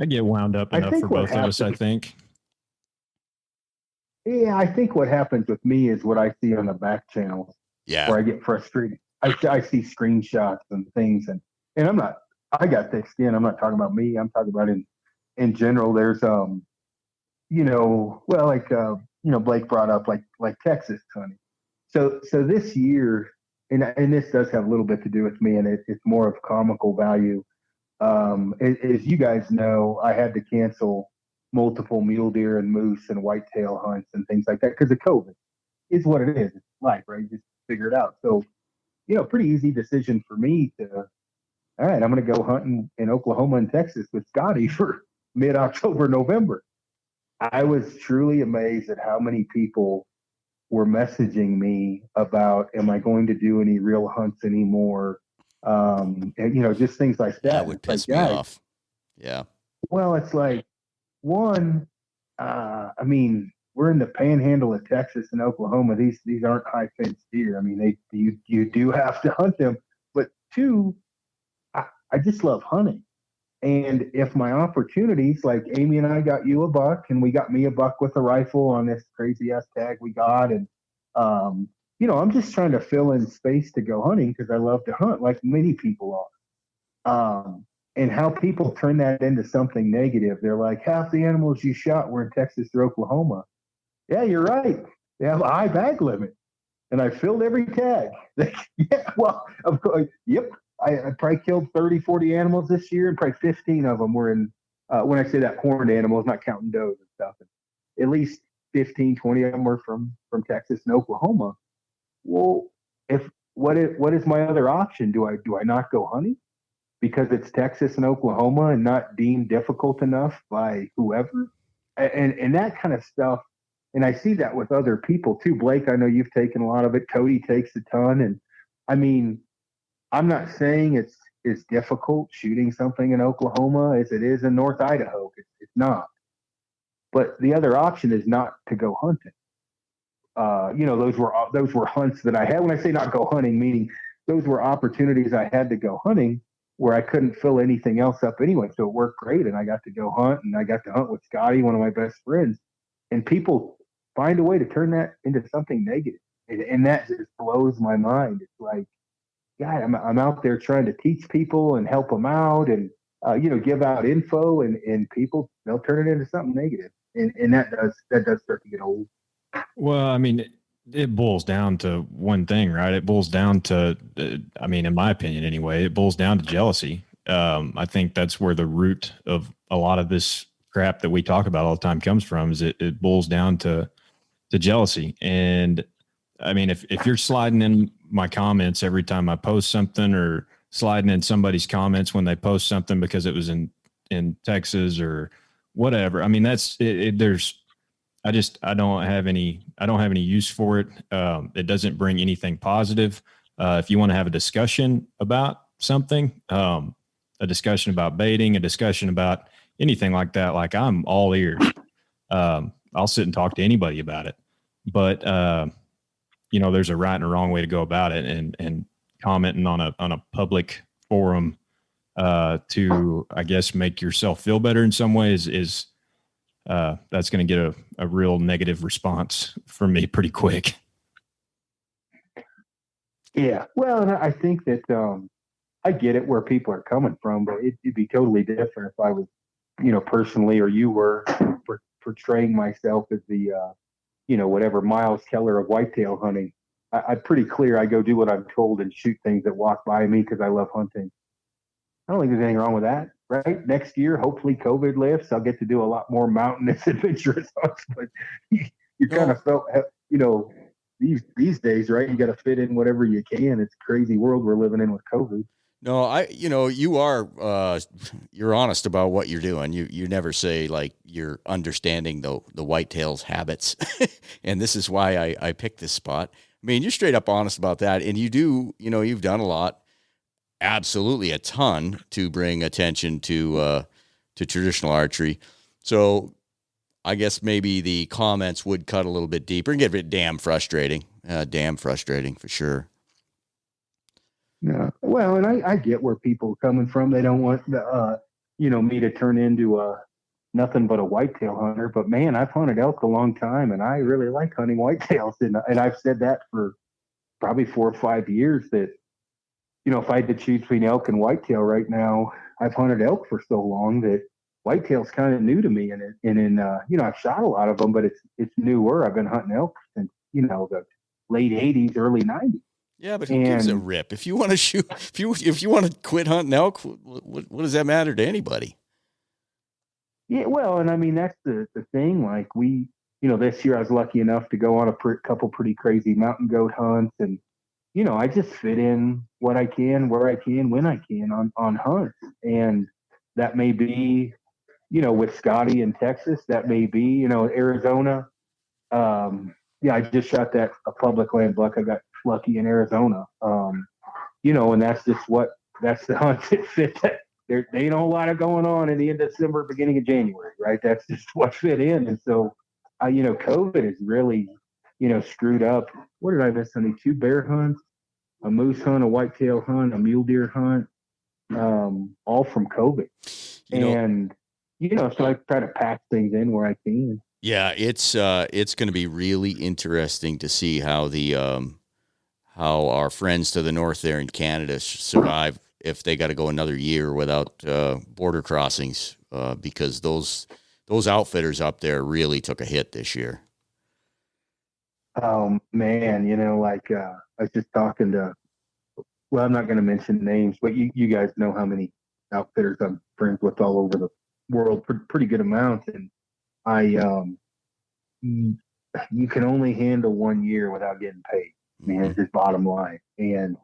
I get wound up enough for both of us, I think. Yeah, I think what happens with me is what I see on the back channels. Yeah. Where I get frustrated. I see screenshots and things, and I got thick skin. I'm not talking about me. I'm talking about in general. There's Blake brought up like Texas hunting. So this year, and this does have a little bit to do with me, and it's more of comical value. As you guys know, I had to cancel multiple mule deer and moose and whitetail hunts and things like that because of COVID. Is what it is. It's life, right? Just figure it out. So, pretty easy decision for me to, all right, I'm going to go hunting in Oklahoma and Texas with Scotty for mid-October, November. I was truly amazed at how many people were messaging me about, am I going to do any real hunts anymore? And, just things like that. That would piss me off. Yeah. Well, it's like, one, we're in the panhandle of Texas and Oklahoma. These aren't high fence deer. I mean, you do have to hunt them. But 2, I just love hunting. And if my opportunities, like Amy and I got you a buck, and we got me a buck with a rifle on this crazy ass tag we got, and I'm just trying to fill in space to go hunting because I love to hunt, like many people are. And how people turn that into something negative. They're like, half the animals you shot were in Texas or Oklahoma. Yeah, you're right. They have a high bag limit. And I filled every tag. Yeah, well, of course, yep. I probably killed 30, 40 animals this year, and probably 15 of them were in, when I say that, horned animals, not counting does and stuff. At least 15, 20 of them were from Texas and Oklahoma. Well, what is my other option? Do I not go hunting because it's Texas and Oklahoma and not deemed difficult enough by whoever? And that kind of stuff. And I see that with other people too. Blake, I know you've taken a lot of it. Cody takes a ton. And I mean, I'm not saying it's difficult shooting something in Oklahoma as it is in North Idaho. It's not. But the other option is not to go hunting. Those were hunts that I had. When I say not go hunting, meaning those were opportunities I had to go hunting where I couldn't fill anything else up anyway. So it worked great, and I got to go hunt, and I got to hunt with Scotty, one of my best friends. And people find a way to turn that into something negative, and that just blows my mind. It's like, God, I'm out there trying to teach people and help them out, and give out info, and people, they'll turn it into something negative, and that does start to get old. Well, I mean, it boils down to one thing, right? It boils down to, in my opinion anyway, it boils down to jealousy. I think that's where the root of a lot of this crap that we talk about all the time comes from. Is it boils down to jealousy. And I mean, if you're sliding in my comments every time I post something, or sliding in somebody's comments when they post something because it was in Texas or whatever, I mean, that's it. I don't have any use for it. It doesn't bring anything positive. If you want to have a discussion about something, a discussion about baiting, a discussion about anything like that, like, I'm all ears. I'll sit and talk to anybody about it, but there's a right and a wrong way to go about it, and commenting on a public forum to, I guess, make yourself feel better in some ways is that's going to get a real negative response from me pretty quick. Yeah. Well, and I think that I get it where people are coming from, but it'd be totally different if I was, personally, or you were portraying myself as the, whatever Miles Keller of whitetail hunting. I'm pretty clear. I go do what I'm told and shoot things that walk by me because I love hunting. I don't think there's anything wrong with that, right? Next year, hopefully COVID lifts. I'll get to do a lot more mountainous adventurous hunts. But you kind of felt, these days, right? You got to fit in whatever you can. It's a crazy world we're living in with COVID. No, you're honest about what you're doing. You never say, like, you're understanding the whitetail's habits. And this is why I picked this spot. I mean, you're straight up honest about that. And you do, you've done a lot, absolutely a ton, to bring attention to to traditional archery. So I guess maybe the comments would cut a little bit deeper and get a bit damn frustrating for sure. Yeah. Well, and I get where people are coming from. They don't want the, me to turn into nothing but a whitetail hunter. But man, I've hunted elk a long time, and I really like hunting whitetails. And I've said that for probably 4 or 5 years. That if I had to choose between elk and whitetail right now, I've hunted elk for so long that whitetail's kind of new to me. And I've shot a lot of them, but it's newer. I've been hunting elk since the late '80s, early '90s. Yeah, but who gives a rip? If you want to shoot, if you want to quit hunting elk, what does that matter to anybody? Yeah, well, and I mean that's the thing. Like this year I was lucky enough to go on a couple pretty crazy mountain goat hunts, and I just fit in what I can, where I can, when I can on hunts, and that may be with Scotty in Texas, that may be Arizona. I just shot a public land buck. I got lucky in Arizona. And that's the hunt that fit that. There ain't a whole lot of going on in the end of December, beginning of January, right? That's just what fit in. And so, COVID has really, screwed up. What did I miss? Honey? 2 bear hunts, a moose hunt, a whitetail hunt, a mule deer hunt, all from COVID. So I try to pack things in where I can. Yeah, it's going to be really interesting to see how how our friends to the north there in Canada survive if they got to go another year without border crossings, because those outfitters up there really took a hit this year. Oh man, I was just talking to. Well, I'm not going to mention names, but you guys know how many outfitters I'm friends with all over the world, pretty good amount, and you can only handle 1 year without getting paid. I mean, it's just bottom line. And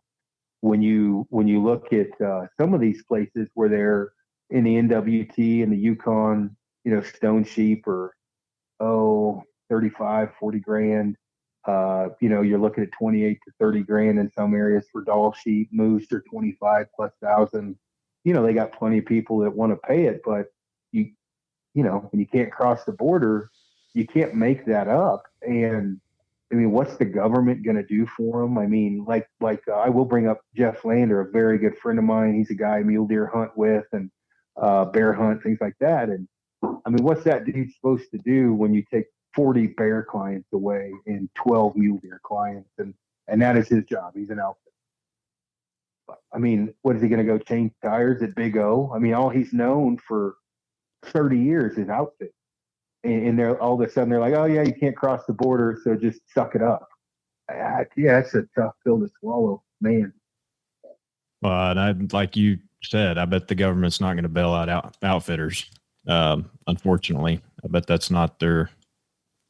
when you look at some of these places where they're in the NWT and the Yukon, stone sheep are 35, 40 grand. You're looking at 28 to 30 grand in some areas for doll sheep. Moose are 25 plus thousand. They got plenty of people that want to pay it, but when you can't cross the border, you can't make that up. And I mean, what's the government going to do for them? I mean, I will bring up Jeff Lander, a very good friend of mine. He's a guy I mule deer hunt with and bear hunt, things like that. And I mean, what's that dude supposed to do when you take 40 bear clients away and 12 mule deer clients? And that is his job. He's an outfit. But, I mean, what is he going to go change tires at Big O? I mean, all he's known for 30 years is outfit. And they're all of a sudden they're like, oh yeah, you can't cross the border, so just suck it up. Yeah, it's a tough pill to swallow, man. Well, and like you said, I bet the government's not going to bail out outfitters. Unfortunately, I bet that's not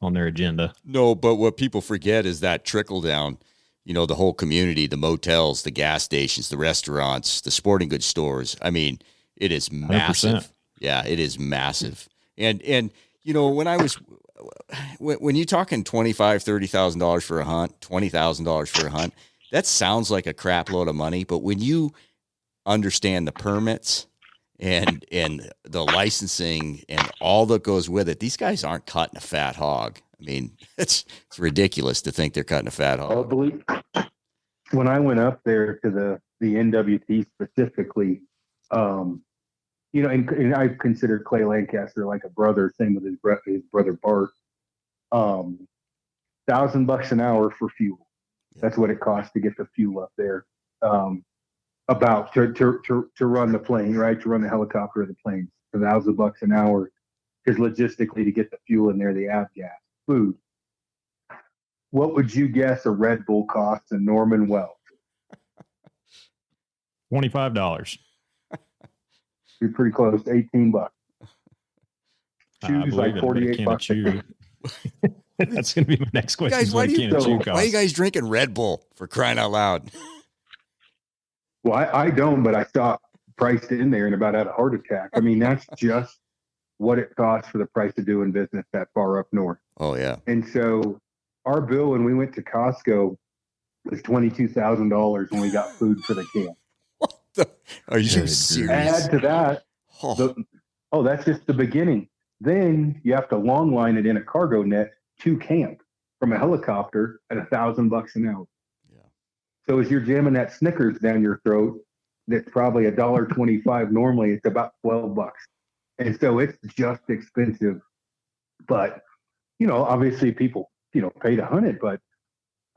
on their agenda. No, but what people forget is that trickle down. The whole community, the motels, the gas stations, the restaurants, the sporting goods stores. I mean, it is massive. 100%. Yeah, it is massive. And when you're talking $25,000, $30,000 for a hunt, $20,000 for a hunt, that sounds like a crap load of money. But when you understand the permits and the licensing and all that goes with it, these guys aren't cutting a fat hog. I mean, it's ridiculous to think they're cutting a fat hog. When I went up there to the NWT specifically, and I considered Clay Lancaster like a brother, same with his brother Bart. $1,000 an hour for fuel. That's what it costs to get the fuel up there. About to run the plane, right? To run the helicopter or the plane. $1,000 an hour, because logistically to get the fuel in there, the avgas, food. What would you guess a Red Bull costs in Norman Wells? $25. You're pretty close. $18. Shoes like $48. That's going to be my next question. Guys, why are you guys drinking Red Bull, for crying out loud? Well, I don't, but I saw priced in there and about had a heart attack. I mean, that's just what it costs for the price of doing business that far up north. Oh yeah. And so our bill when we went to Costco was $22,000 when we got food for the camp. Are you serious? Add to that, Oh, that's just the beginning. Then you have to long line it in a cargo net to camp from a helicopter at $1,000 an hour. Yeah. So as you're jamming that Snickers down your throat, that's probably $1.25. Normally it's about $12. And so it's just expensive. But, obviously people, pay to hunt it. But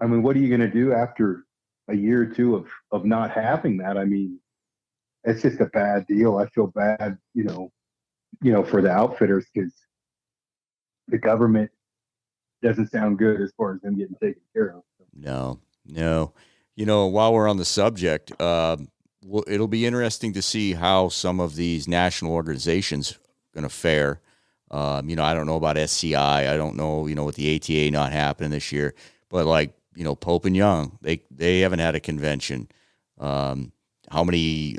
I mean, what are you going to do after a year or two of not having that? I mean, it's just a bad deal. I feel bad, for the outfitters because the government doesn't sound good as far as them getting taken care of. No. While we're on the subject, it'll be interesting to see how some of these national organizations are going to fare. I don't know about SCI. I don't know, with the ATA not happening this year, but like, Pope and Young, they haven't had a convention. How many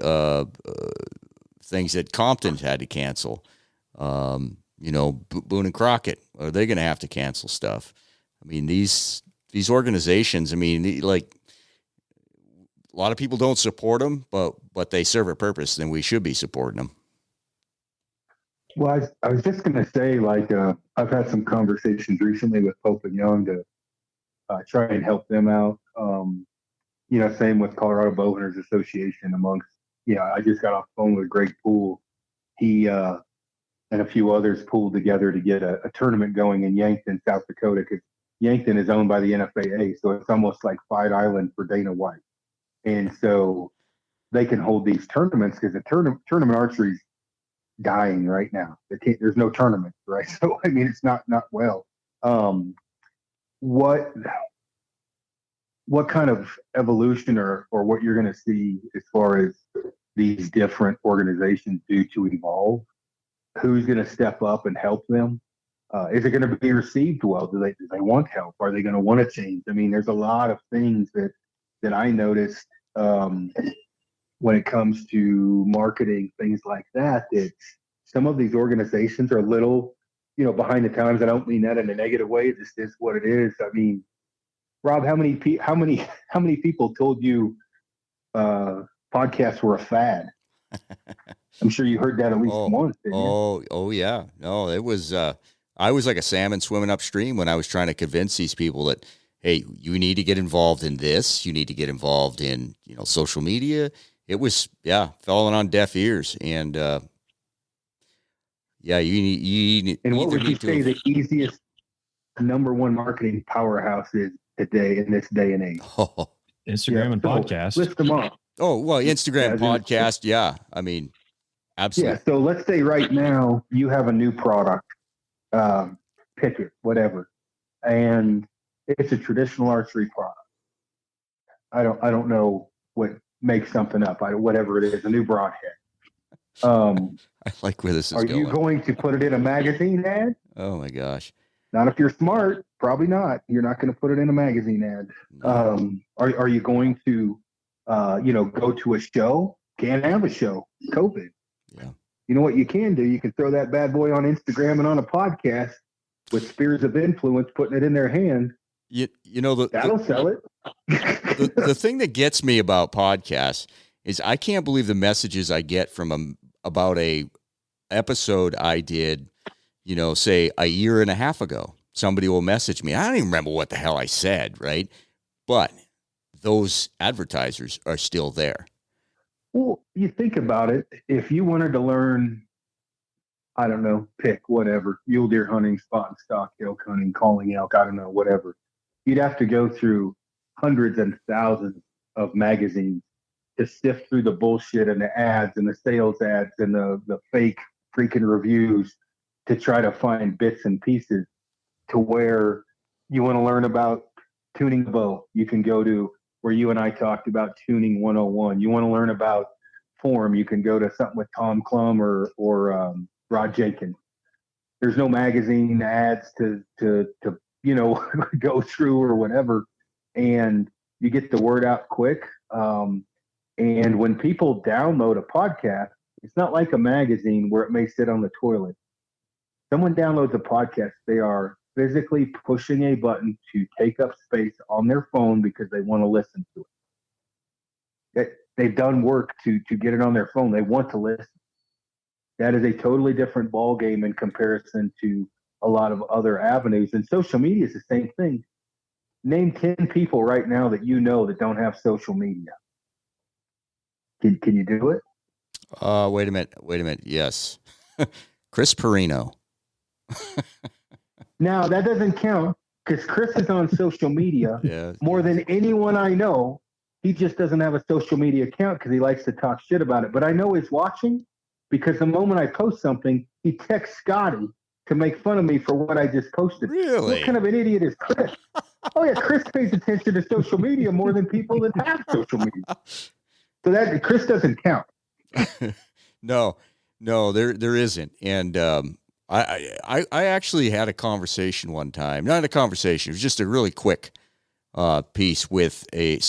things that Compton's had to cancel? Boone and Crockett, are they going to have to cancel stuff? I mean, these organizations, I mean, like a lot of people don't support them, but they serve a purpose, and we should be supporting them. Well, I was just going to say, like, I've had some conversations recently with Pope and Young to try and help them out. Same with Colorado Bowhunters Association I just got off the phone with Greg Poole. He and a few others pulled together to get a tournament going in Yankton, South Dakota, because Yankton is owned by the NFAA. So it's almost like Fight Island for Dana White. And so they can hold these tournaments because the tournament archery is dying right now. There's no tournament, right? So, I mean, it's not well. What kind of evolution or what you're going to see as far as these different organizations do to evolve? Who's going to step up and help them? Is it going to be received well? Do they want help? Are they going to want to change? I mean, there's a lot of things that I noticed when it comes to marketing, things like that some of these organizations are a little, behind the times. I don't mean that in a negative way. This is what it is. I mean, Rob, how many people told you podcasts were a fad? I'm sure you heard that at least once. Didn't you? Oh yeah. No, it was. I was like a salmon swimming upstream when I was trying to convince these people that, hey, you need to get involved in this. You need to get involved in social media. It was falling on deaf ears, and you need. And what would you say the easiest number one marketing powerhouse is today in this day and age? Instagram and podcast. List them off. Oh, well, Instagram, podcast. Yeah. I mean, absolutely. Yeah. So let's say right now you have a new product, pick it, whatever. And it's a traditional archery product. I don't know what makes something up. Whatever it is, a new broadhead. I like where this is going. Are you going to put it in a magazine ad? Oh my gosh. Not if you're smart. Probably not. You're not going to put it in a magazine ad. No. Are you going to, go to a show? Can't have a show. COVID. Yeah. You know what you can do? You can throw that bad boy on Instagram and on a podcast with spheres of influence, putting it in their hand. That'll sell it. The thing that gets me about podcasts is I can't believe the messages I get from about a episode I did, say a year and a half ago. Somebody will message me. I don't even remember what the hell I said, right? But those advertisers are still there. Well, you think about it. If you wanted to learn, I don't know, pick whatever, mule deer hunting, spot and stock, elk hunting, calling elk, I don't know, whatever, you'd have to go through hundreds and thousands of magazines to sift through the bullshit and the ads and the sales ads and the fake freaking reviews to try to find bits and pieces to where you want to learn about tuning a bow. You can go to where you and I talked about tuning 101. You want to learn about form. You can go to something with Tom Klum or Rod Jenkins. There's no magazine ads to go through or whatever. And you get the word out quick. And when people download a podcast, it's not like a magazine where it may sit on the toilet. Someone downloads a podcast, they are physically pushing a button to take up space on their phone because they want to listen to it. They've done work to get it on their phone. They want to listen. That is a totally different ball game in comparison to a lot of other avenues. And social media is the same thing. Name 10 people right now that you know that don't have social media. Can you do it? Wait a minute. Yes. Chris Perino. Now, that doesn't count because Chris is on social media more than anyone I know. He just doesn't have a social media account because he likes to talk shit about it. But I know he's watching because the moment I post something, he texts Scotty to make fun of me for what I just posted. Really? What kind of an idiot is Chris? Oh, yeah, Chris pays attention to social media more than people that have social media. So that Chris doesn't count. No, there isn't. And I actually had a conversation one time. Not a conversation. It was just a really quick piece with a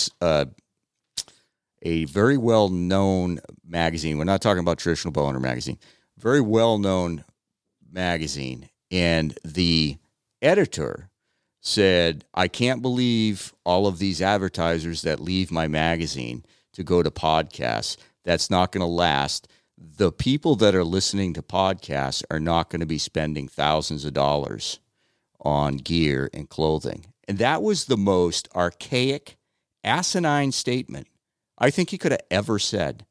very well-known magazine. We're not talking about traditional bow hunter magazine. Very well-known magazine. And the editor said, I can't believe all of these advertisers that leave my magazine to go to podcasts. That's not going to last. The people that are listening to podcasts are not going to be spending thousands of dollars on gear and clothing. And that was the most archaic, asinine statement I think he could have ever said,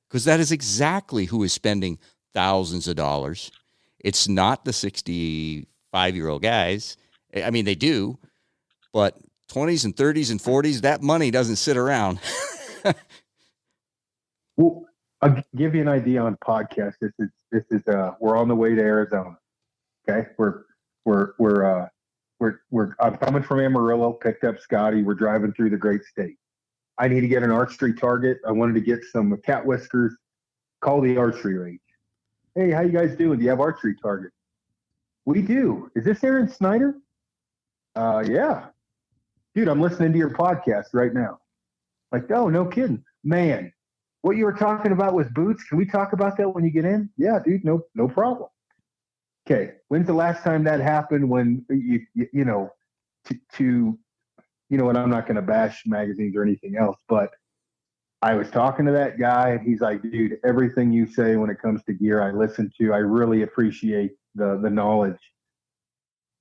because that is exactly who is spending thousands of dollars. It's not the 65-year-old guys. I mean, they do, but 20s and 30s and 40s, that money doesn't sit around. Well, I'll give you an idea on podcast. This is we're on the way to Arizona. Okay. I'm coming from Amarillo, picked up Scotty. We're driving through the great state. I need to get an archery target. I wanted to get some cat whiskers. Call the archery range. Hey, how you guys doing? Do you have archery targets? We do. Is this Aaron Snyder? Yeah. Dude, I'm listening to your podcast right now. Like, oh, no kidding. Man, what you were talking about with boots, can we talk about that when you get in? Yeah, dude, no problem. Okay, when's the last time that happened when you know, and I'm not going to bash magazines or anything else, but I was talking to that guy and he's like, dude, everything you say when it comes to gear, I listen to. I really appreciate the knowledge.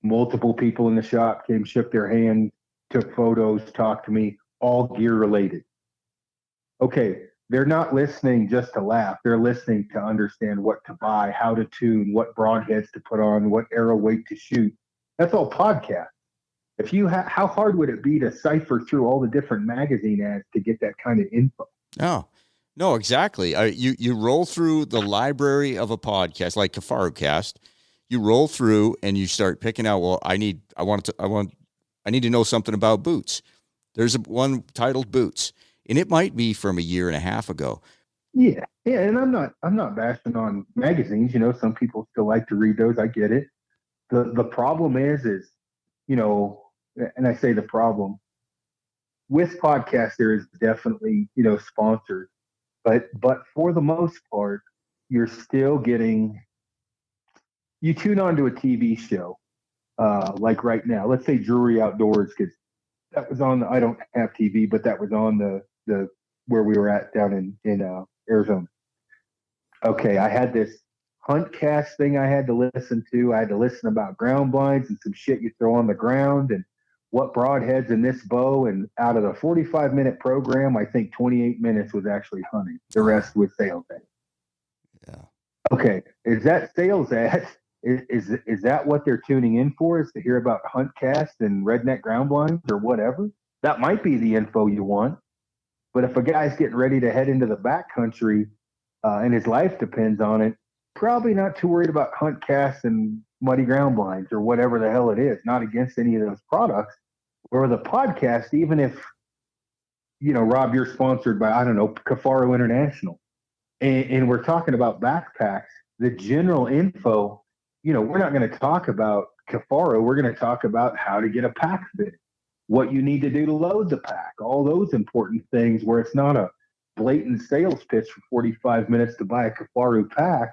Multiple people in the shop came, shook their hand, took photos, talked to me, all gear related. Okay, they're not listening just to laugh. They're listening to understand what to buy, how to tune, what broadheads to put on, what arrow weight to shoot. That's all podcast. If you how hard would it be to cipher through all the different magazine ads to get that kind of info? No, exactly. You roll through the library of a podcast like Kifaru Cast. You roll through and you start picking out. Well, I need to know something about boots. There's one titled Boots, and it might be from a year and a half ago. Yeah, and I'm not bashing on magazines. You know, some people still like to read those. I get it. The problem is, you know, and I say the problem with podcasts, there is definitely, you know, sponsors, but for the most part, you're still getting. You tune on to a TV show, like right now. Let's say Drury Outdoors, because that was on. I don't have TV, but that was on the where we were at down in Arizona. Okay, I had this Huntcast thing I had to listen to. I had to listen about ground blinds and some shit you throw on the ground and what broadheads in this bow. And out of the 45-minute program, I think 28 minutes was actually hunting. The rest was sales ad. Yeah. Okay, is that sales ad? Is that what they're tuning in for? Is to hear about Huntcast and redneck ground blinds or whatever? That might be the info you want. But if a guy's getting ready to head into the backcountry and his life depends on it, probably not too worried about Huntcast and muddy ground blinds or whatever the hell it is. Not against any of those products. Or the podcast, even if, you know, Rob, you're sponsored by, I don't know, Kifaru International, and we're talking about backpacks, the general info, you know, we're not going to talk about Kifaru. We're going to talk about how to get a pack fit, what you need to do to load the pack, all those important things where it's not a blatant sales pitch for 45 minutes to buy a Kifaru pack.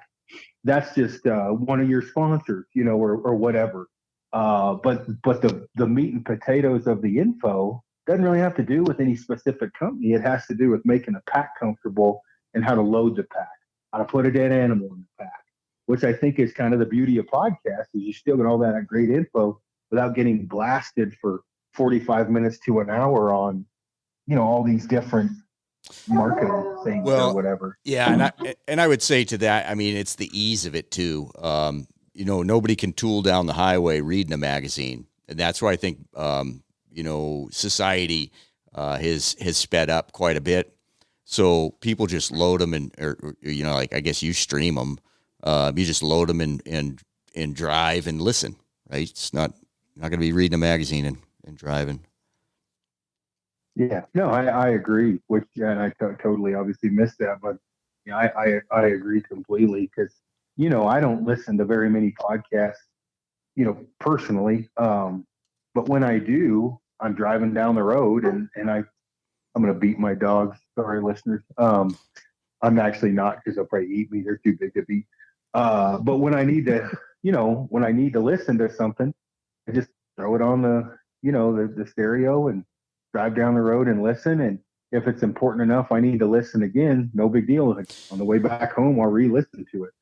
That's just one of your sponsors, you know, or whatever. But the meat and potatoes of the info doesn't really have to do with any specific company. It has to do with making a pack comfortable and how to load the pack, how to put a dead animal in the pack, which I think is kind of the beauty of podcasts, is you still get all that great info without getting blasted for 45 minutes to an hour on, all these different marketing things or whatever. Yeah. And I would say to that, I mean, it's the ease of it too. Nobody can tool down the highway reading a magazine. And that's where I think, society has sped up quite a bit. So people just load them I guess you stream them. You just load them and drive and listen, right? It's not going to be reading a magazine and driving. Yeah, no, I agree. And I totally obviously missed that, but I agree completely because, I don't listen to very many podcasts, personally. But when I do, I'm driving down the road and I'm going to beat my dogs. Sorry, listeners. I'm actually not, because they'll probably eat me. They're too big to beat. But when I need to, when I need to listen to something, I just throw it on the stereo and drive down the road and listen. And if it's important enough, I need to listen again. No big deal. Like on the way back home, I'll re-listen to it.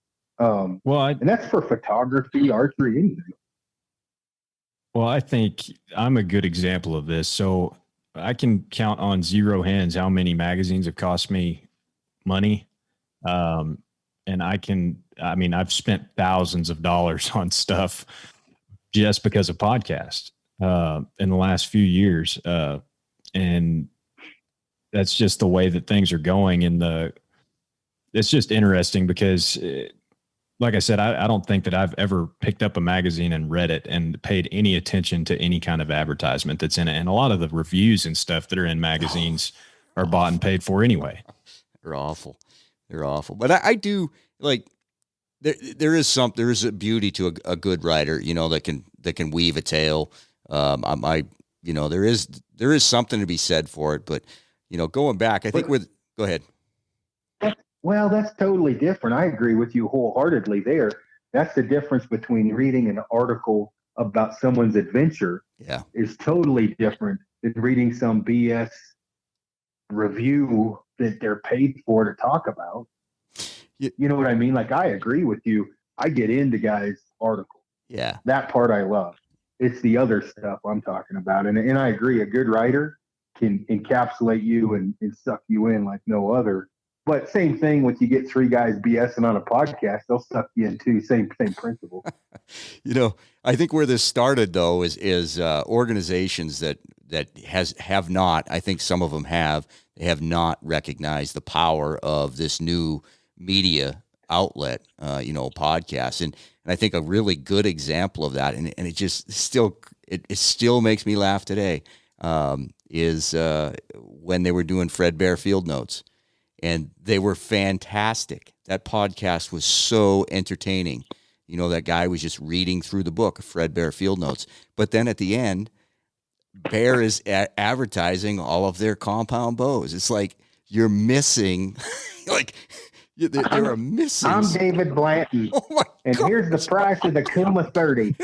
And that's for photography, archery, anything. Well, I think I'm a good example of this. So I can count on zero hands how many magazines have cost me money. And I've spent thousands of dollars on stuff just because of podcasts in the last few years. And that's just the way that things are going. It's just interesting because like I said, I don't think that I've ever picked up a magazine and read it and paid any attention to any kind of advertisement that's in it. And a lot of the reviews and stuff that are in magazines are bought and paid for anyway. They're awful. But I do like, there is a beauty to a good writer, that can weave a tale. There is something to be said for it, but going back, I think go ahead. Well, that's totally different. I agree with you wholeheartedly there. That's the difference between reading an article about someone's adventure. Yeah. Is totally different than reading some BS review that they're paid for to talk about. You know what I mean? Like, I agree with you. I get into guys' articles. Yeah. That part I love. It's the other stuff I'm talking about. And I agree. A good writer can encapsulate you and suck you in like no other. But same thing when you get three guys BSing on a podcast, they'll suck you in too. Same principle. I think where this started though is organizations that have not. I think some of them have. They have not recognized the power of this new media outlet. Podcasts, and I think a really good example of that, and it just still makes me laugh today. Is when they were doing Fred Bear Field Notes. And they were fantastic. That podcast was so entertaining. That guy was just reading through the book, Fred Bear Field Notes. But then at the end, Bear is advertising all of their compound bows. It's like you're missing, there are missing. I'm David Blanton. Oh my and God. Here's the price of the Kuma 30.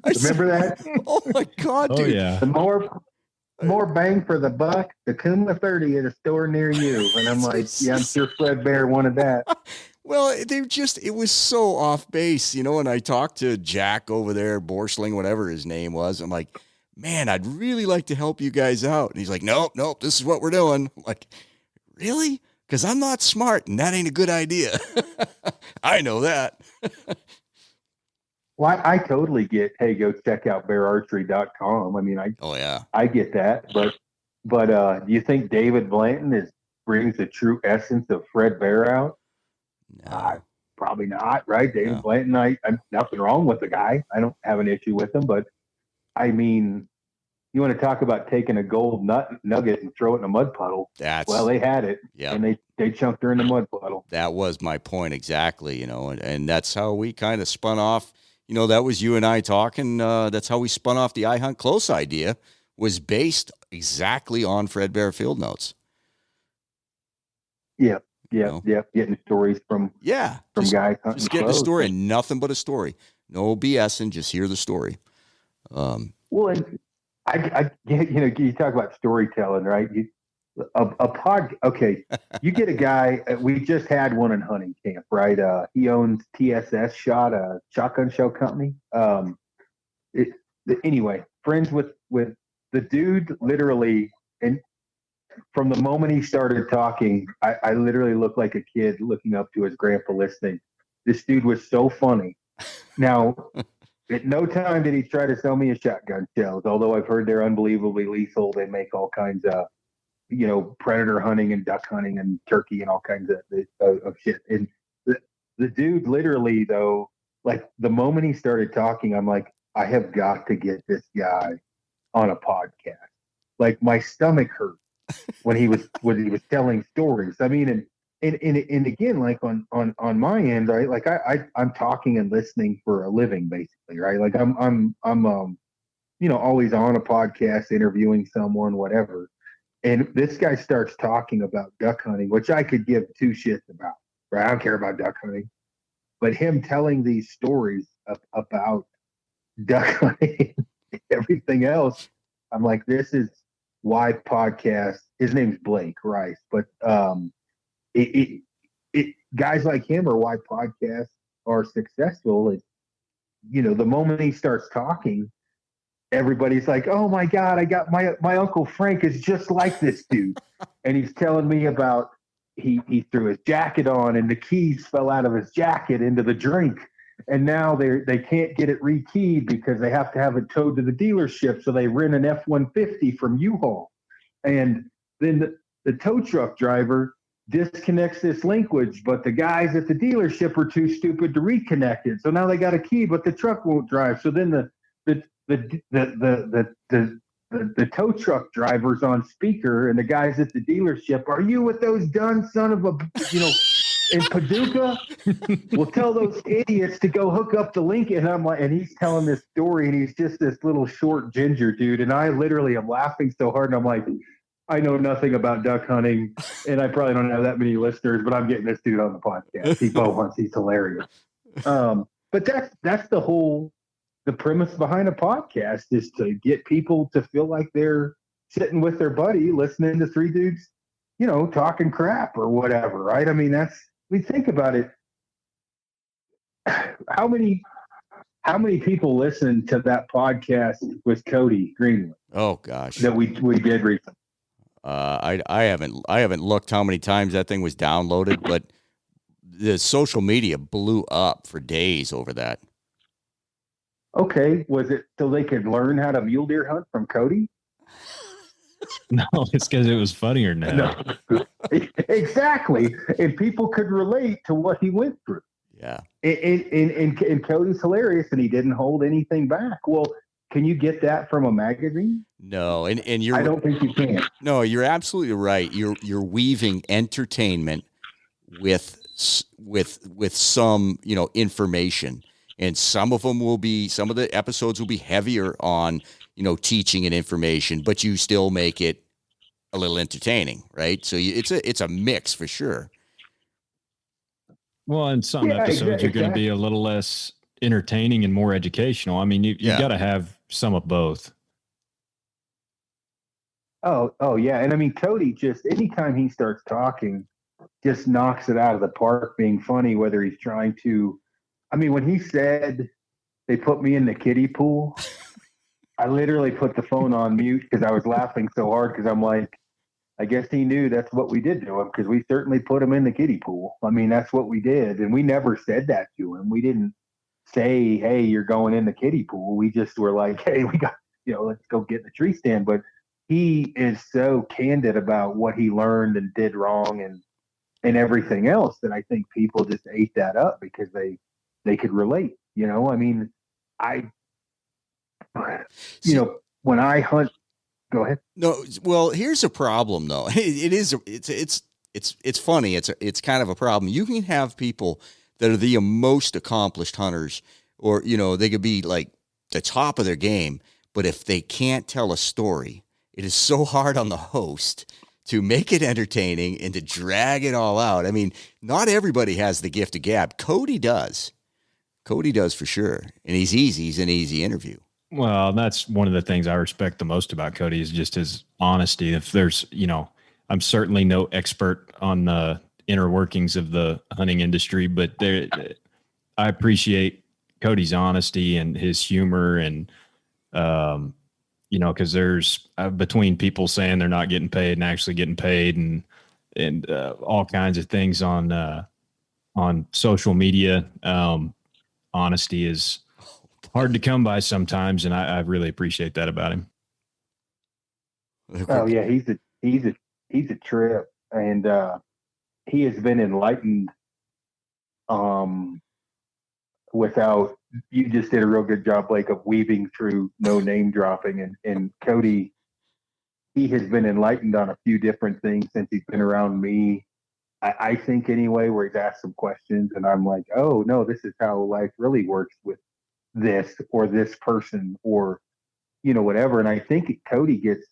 Remember that? Oh my God, dude. Oh, yeah. The more bang for the buck, the Kuma 30 at a store near you. And I'm like, yeah, I'm sure Fred Bear wanted that. Well, it was so off base, and I talked to Jack over there, Borsling, whatever his name was. I'm like, man, I'd really like to help you guys out. And he's like, nope, this is what we're doing. I'm like, really? Because I'm not smart and that ain't a good idea. I know that. Well, I totally get, hey, go check out beararchery.com. I mean, I get that, but do you think David Blanton brings the true essence of Fred Bear out? No. Probably not, right? David Blanton, I'm nothing wrong with the guy. I don't have an issue with him, but I mean, you want to talk about taking a gold nugget and throw it in a mud puddle? Well, they had it, and they chunked her in the mud puddle. That was my point exactly, and that's how we kind of spun off. That was you and I talking. That's how we spun off the I Hunt Close idea, was based exactly on Fred Bear Field Notes. Yep. Getting stories from guys hunting just getting a story and nothing but a story. No BS and just hear the story. Well, and I you talk about storytelling, right? a pod. Okay, you get a guy. We just had one in hunting camp, right? He owns TSS Shot, a shotgun shell company. It, anyway, friends with the dude. Literally, and from the moment he started talking, I literally looked like a kid looking up to his grandpa listening. This dude was so funny. Now, at no time did he try to sell me a shotgun shells, although I've heard they're unbelievably lethal. They make all kinds of, predator hunting and duck hunting and turkey and all kinds of shit. And the dude literally, though, like the moment he started talking, I'm like, I have got to get this guy on a podcast. Like my stomach hurt when he was telling stories. I mean, and again, like on my end, right? Like I'm talking and listening for a living, basically, right? Like I'm always on a podcast, interviewing someone, whatever. And this guy starts talking about duck hunting, which I could give two shits about, right? I don't care about duck hunting, but him telling these stories about duck hunting, everything else, I'm like, this is why podcast. His name's Blake Rice, but guys like him are why podcasts are successful. Is the moment he starts talking, everybody's like, oh my God, I got my Uncle Frank is just like this dude. And he's telling me about he threw his jacket on and the keys fell out of his jacket into the drink. And now they can't get it rekeyed because they have to have it towed to the dealership. So they rent an F-150 from U-Haul. And then the tow truck driver disconnects this linkage, but the guys at the dealership are too stupid to reconnect it. So now they got a key, but the truck won't drive. So then the tow truck driver's on speaker, and the guys at the dealership, are you with those done son of a, in Paducah? We'll tell those idiots to go hook up the link. And I'm like, and he's telling this story, and he's just this little short ginger dude. And I literally am laughing so hard, and I'm like, I know nothing about duck hunting, and I probably don't have that many listeners, but I'm getting this dude on the podcast. He's hilarious. But that's the premise behind a podcast, is to get people to feel like they're sitting with their buddy, listening to three dudes, talking crap or whatever, right? I mean, we think about it. How many people listen to that podcast with Cody Greenwood? Oh gosh, that we did recently. I haven't looked how many times that thing was downloaded, but the social media blew up for days over that. Okay, was it so they could learn how to mule deer hunt from Cody? No, it's because it was funnier now. No. Exactly, and people could relate to what he went through. Yeah, and Cody's hilarious, and he didn't hold anything back. Well, can you get that from a magazine? No, and I don't think you can. No, you're absolutely right. You're weaving entertainment with some information, and some of the episodes will be heavier on teaching and information, but you still make it a little entertaining, right? So it's a mix for sure. Well, in some episodes, you're going to be a little less entertaining and more educational. I mean, you've got to have some of both. Oh yeah. And I mean, Cody, just anytime he starts talking, just knocks it out of the park being funny, whether he's trying to, I mean, when he said they put me in the kiddie pool, I literally put the phone on mute because I was laughing so hard, because I'm like, I guess he knew that's what we did to him, because we certainly put him in the kiddie pool. I mean, that's what we did. And we never said that to him. We didn't say, hey, you're going in the kiddie pool. We just were like, hey, we got, let's go get in the tree stand. But he is so candid about what he learned and did wrong and everything else, that I think people just ate that up because they could relate. I mean, when I hunt, go ahead. No, well, here's a problem though. It's funny. It's kind of a problem. You can have people that are the most accomplished hunters, or they could be like the top of their game, but if they can't tell a story, it is so hard on the host to make it entertaining and to drag it all out. I mean, not everybody has the gift of gab. Cody does. Cody does for sure. And he's easy. He's an easy interview. Well, that's one of the things I respect the most about Cody, is just his honesty. If there's, I'm certainly no expert on the inner workings of the hunting industry, but I appreciate Cody's honesty and his humor, and because there's between people saying they're not getting paid and actually getting paid, and all kinds of things on social media. Honesty is hard to come by sometimes, and I really appreciate that about him. Oh yeah, he's a trip, and he has been enlightened. Without, you just did a real good job, Blake, of weaving through no name dropping, and Cody, he has been enlightened on a few different things since he's been around me. I think anyway, where he's asked some questions, and I'm like, oh no, this is how life really works with this or this person or whatever. And I think Cody gets,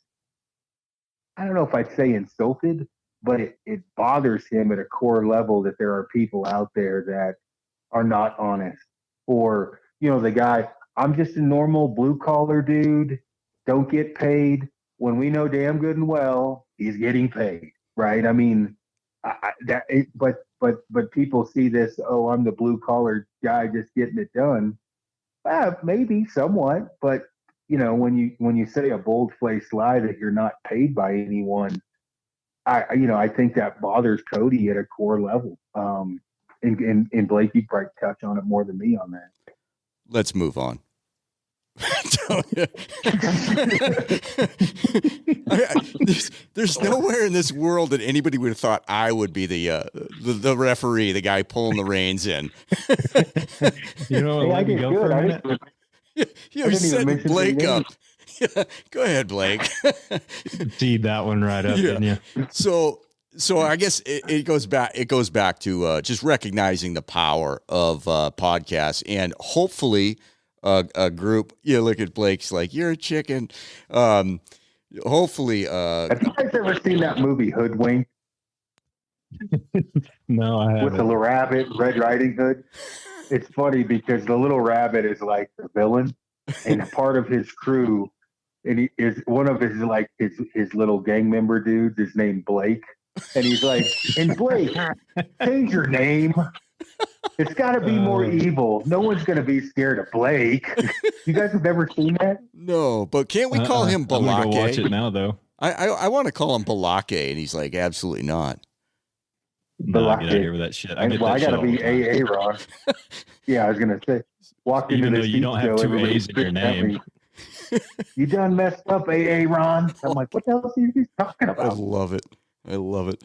I don't know if I'd say insulted, but it bothers him at a core level that there are people out there that are not honest, or the guy, I'm just a normal blue collar dude, don't get paid, when we know damn good and well he's getting paid, right? I mean, but people see this, oh, I'm the blue collar guy just getting it done. Maybe somewhat, but when you say a bold faced lie that you're not paid by anyone, I think that bothers Cody at a core level. And Blake, you probably touch on it more than me on that. Let's move on. There's nowhere in this world that anybody would have thought I would be the referee, the guy pulling the reins in. Let me go for a minute. You're setting Blake up. Yeah, go ahead, Blake. Teed that one right up, didn't you? So I guess it goes back to just recognizing the power of podcasts, and hopefully a group. Look at Blake's like, you're a chicken. Hopefully, have you guys ever seen that movie Hoodwink? No, I haven't. With the little rabbit, Red Riding Hood. It's funny because the little rabbit is like the villain, and part of his crew, and he is one of his little gang member dudes is named Blake. And he's like, and Blake, change your name. It's got to be more evil. No one's going to be scared of Blake. You guys have never seen that? No, but can't we call him Balake? I'm going to go watch it now, though. I want to call him Balake, and he's like, absolutely not. No, get out of here with that shit. I got to be Aaron. Yeah, I was going to say, walk into Even the though you don't have two A's in your name. You done messed up, Aaron. I'm like, what the hell is he talking about? I love it.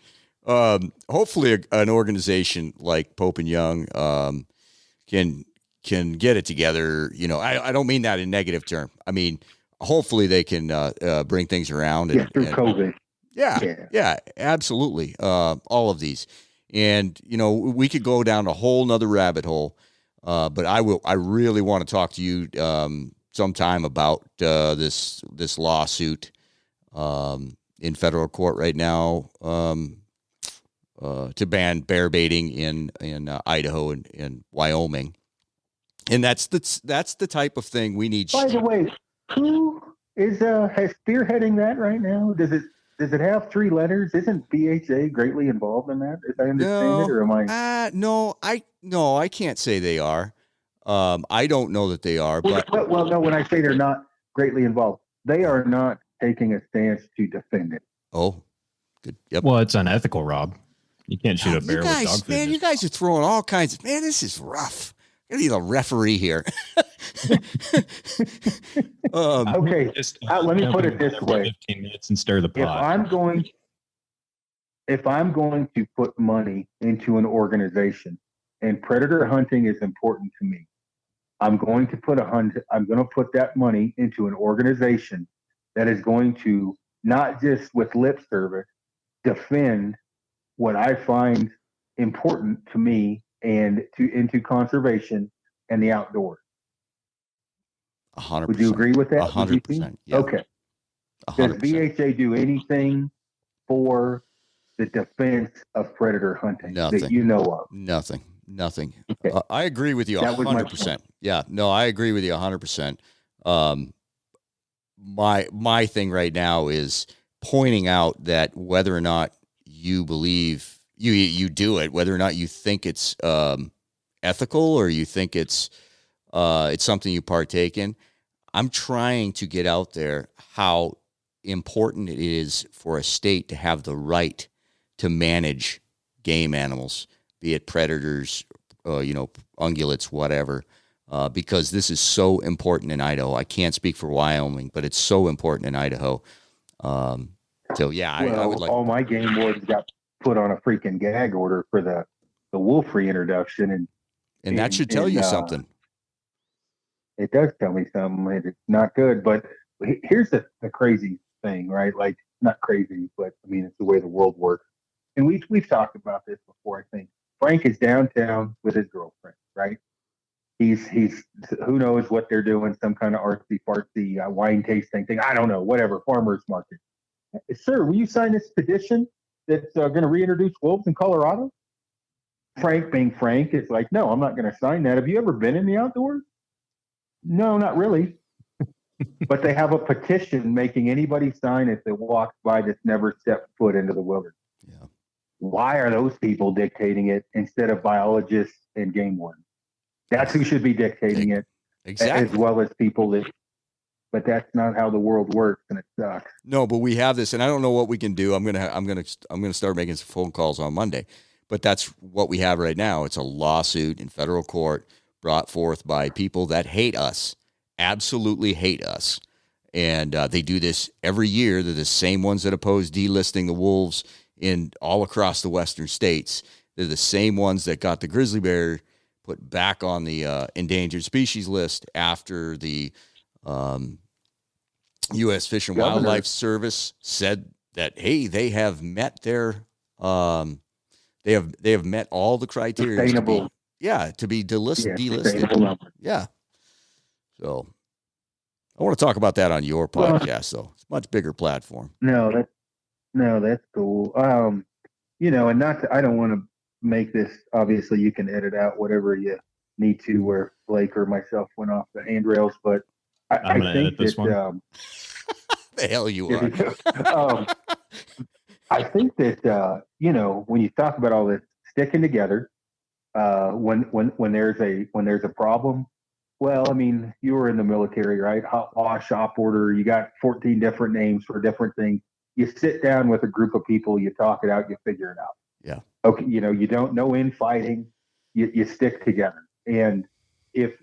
Hopefully an organization like Pope and Young can get it together. I don't mean that in negative term. I mean, hopefully they can bring things around. Through COVID. Yeah, absolutely. All of these. And, we could go down a whole nother rabbit hole. But I really want to talk to you sometime about this lawsuit in federal court right now to ban bear baiting in Idaho and Wyoming. And that's the type of thing we need. By the way, who is spearheading that right now? Does it have 3 letters? Isn't BHA greatly involved in that? If I understand it, or am I? No, I can't say they are. I don't know that they are. But well, no. When I say they're not greatly involved, they are not taking a stance to defend it. Oh, good. Yep. Well, it's unethical, Rob. You can't shoot a bear with dog food. Man, you guys are throwing all kinds of. Man, this is rough. I need a referee here. Okay, let me put it this way: 15 minutes and stir the pot. If I'm going to put money into an organization, and predator hunting is important to me, I'm going to put that money into an organization that is going to not just with lip service defend what I find important to me and into conservation and the outdoors. 100%. Would you agree with that? 100%. Yeah. Okay. 100%. Does BHA do anything for the defense of predator hunting that you know of? Nothing. Okay. I agree with you 100%. Yeah. No, I agree with you 100%. My thing right now is pointing out that whether or not you believe you do it, whether or not you think it's ethical or you think it's something you partake in, I'm trying to get out there how important it is for a state to have the right to manage game animals, be it predators, ungulates, whatever, because this is so important in Idaho. I can't speak for Wyoming, but it's so important in Idaho. So yeah, I would like. All my game wardens got put on a freaking gag order for the wolf reintroduction, and that should tell you something. It does tell me something. It's not good, but here's the crazy thing, right? Like, not crazy, but I mean, it's the way the world works. And we've talked about this before. I think Frank is downtown with his girlfriend, right? He's who knows what they're doing, some kind of artsy fartsy wine tasting thing. I don't know, whatever, farmers market. Sir, will you sign this petition that's going to reintroduce wolves in Colorado? Frank, being Frank, is like, no, I'm not going to sign that. Have you ever been in the outdoors? No, not really. But they have a petition making anybody sign it that walks by that's never stepped foot into the wilderness. Yeah. Why are those people dictating it instead of biologists and game wardens? That's who should be dictating it, exactly, as well as people that. But that's not how the world works, and it sucks. No, but we have this, and I don't know what we can do. I'm gonna start making some phone calls on Monday, but that's what we have right now. It's a lawsuit in federal court brought forth by people that hate us, absolutely hate us, and they do this every year. They're the same ones that oppose delisting the wolves in all across the western states. They're the same ones that got the grizzly bear put back on the endangered species list after the U.S. Fish and Wildlife Service said that, hey, they have met their they have met all the criteria to be delisted. Yeah. So I want to talk about that on your podcast, though. It's a much bigger platform. No, that's cool. And I don't want to make this, obviously you can edit out whatever you need to where Blake or myself went off the handrails, but I think that the hell you are. I think that when you talk about all this sticking together, when there's a problem, well, I mean, you were in the military, right? Hot wash, shop order, you got 14 different names for different things. You sit down with a group of people, you talk it out, you figure it out. Yeah. Okay, you don't know infighting, you stick together. And if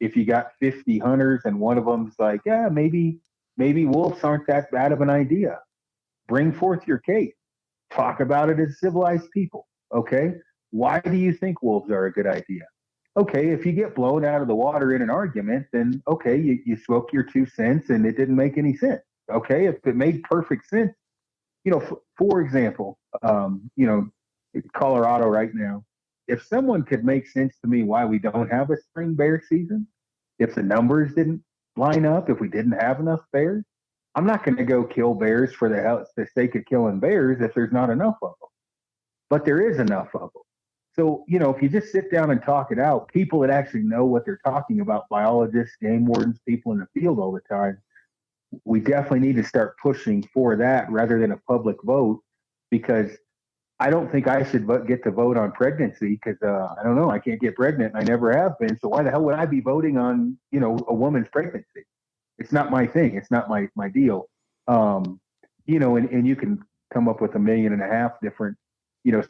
you got 50 hunters and one of them's like, yeah, maybe wolves aren't that bad of an idea, bring forth your case. Talk about it as civilized people. Okay. Why do you think wolves are a good idea? Okay. If you get blown out of the water in an argument, then okay, you spoke your 2 cents and it didn't make any sense. Okay. If it made perfect sense, for example, Colorado right now, if someone could make sense to me why we don't have a spring bear season, if the numbers didn't line up, if we didn't have enough bears, I'm not going to go kill bears for the sake of killing bears if there's not enough of them. But there is enough of them. So, if you just sit down and talk it out, people that actually know what they're talking about, biologists, game wardens, people in the field all the time, we definitely need to start pushing for that rather than a public vote, because I don't think I should get to vote on pregnancy because I don't know, I can't get pregnant and I never have been. So why the hell would I be voting on, a woman's pregnancy? It's not my thing. It's not my deal. And you can come up with 1.5 million different,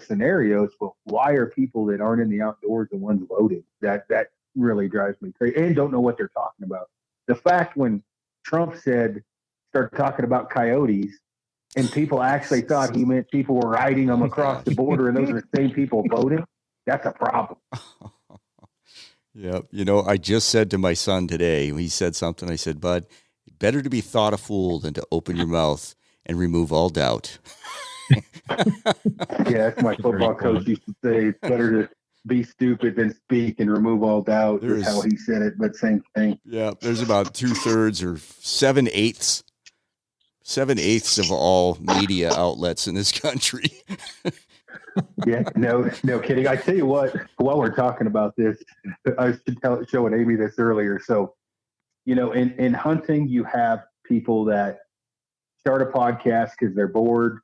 scenarios, but why are people that aren't in the outdoors the ones voting? That really drives me crazy and don't know what they're talking about. The fact when Trump started talking about coyotes, and people actually thought he meant people were riding them across the border, and those are the same people voting. That's a problem. Yeah. I just said to my son today, he said something, I said, Bud, better to be thought a fool than to open your mouth and remove all doubt. Yeah, that's my football coach used to say, it's better to be stupid than speak and remove all doubt. That's how he said it, but same thing. Yeah, there's about 2/3 or 7/8 of all media outlets in this country. Yeah, no kidding. I tell you what, while we're talking about this, I was showing Amy this earlier. So, in hunting, you have people that start a podcast because they're bored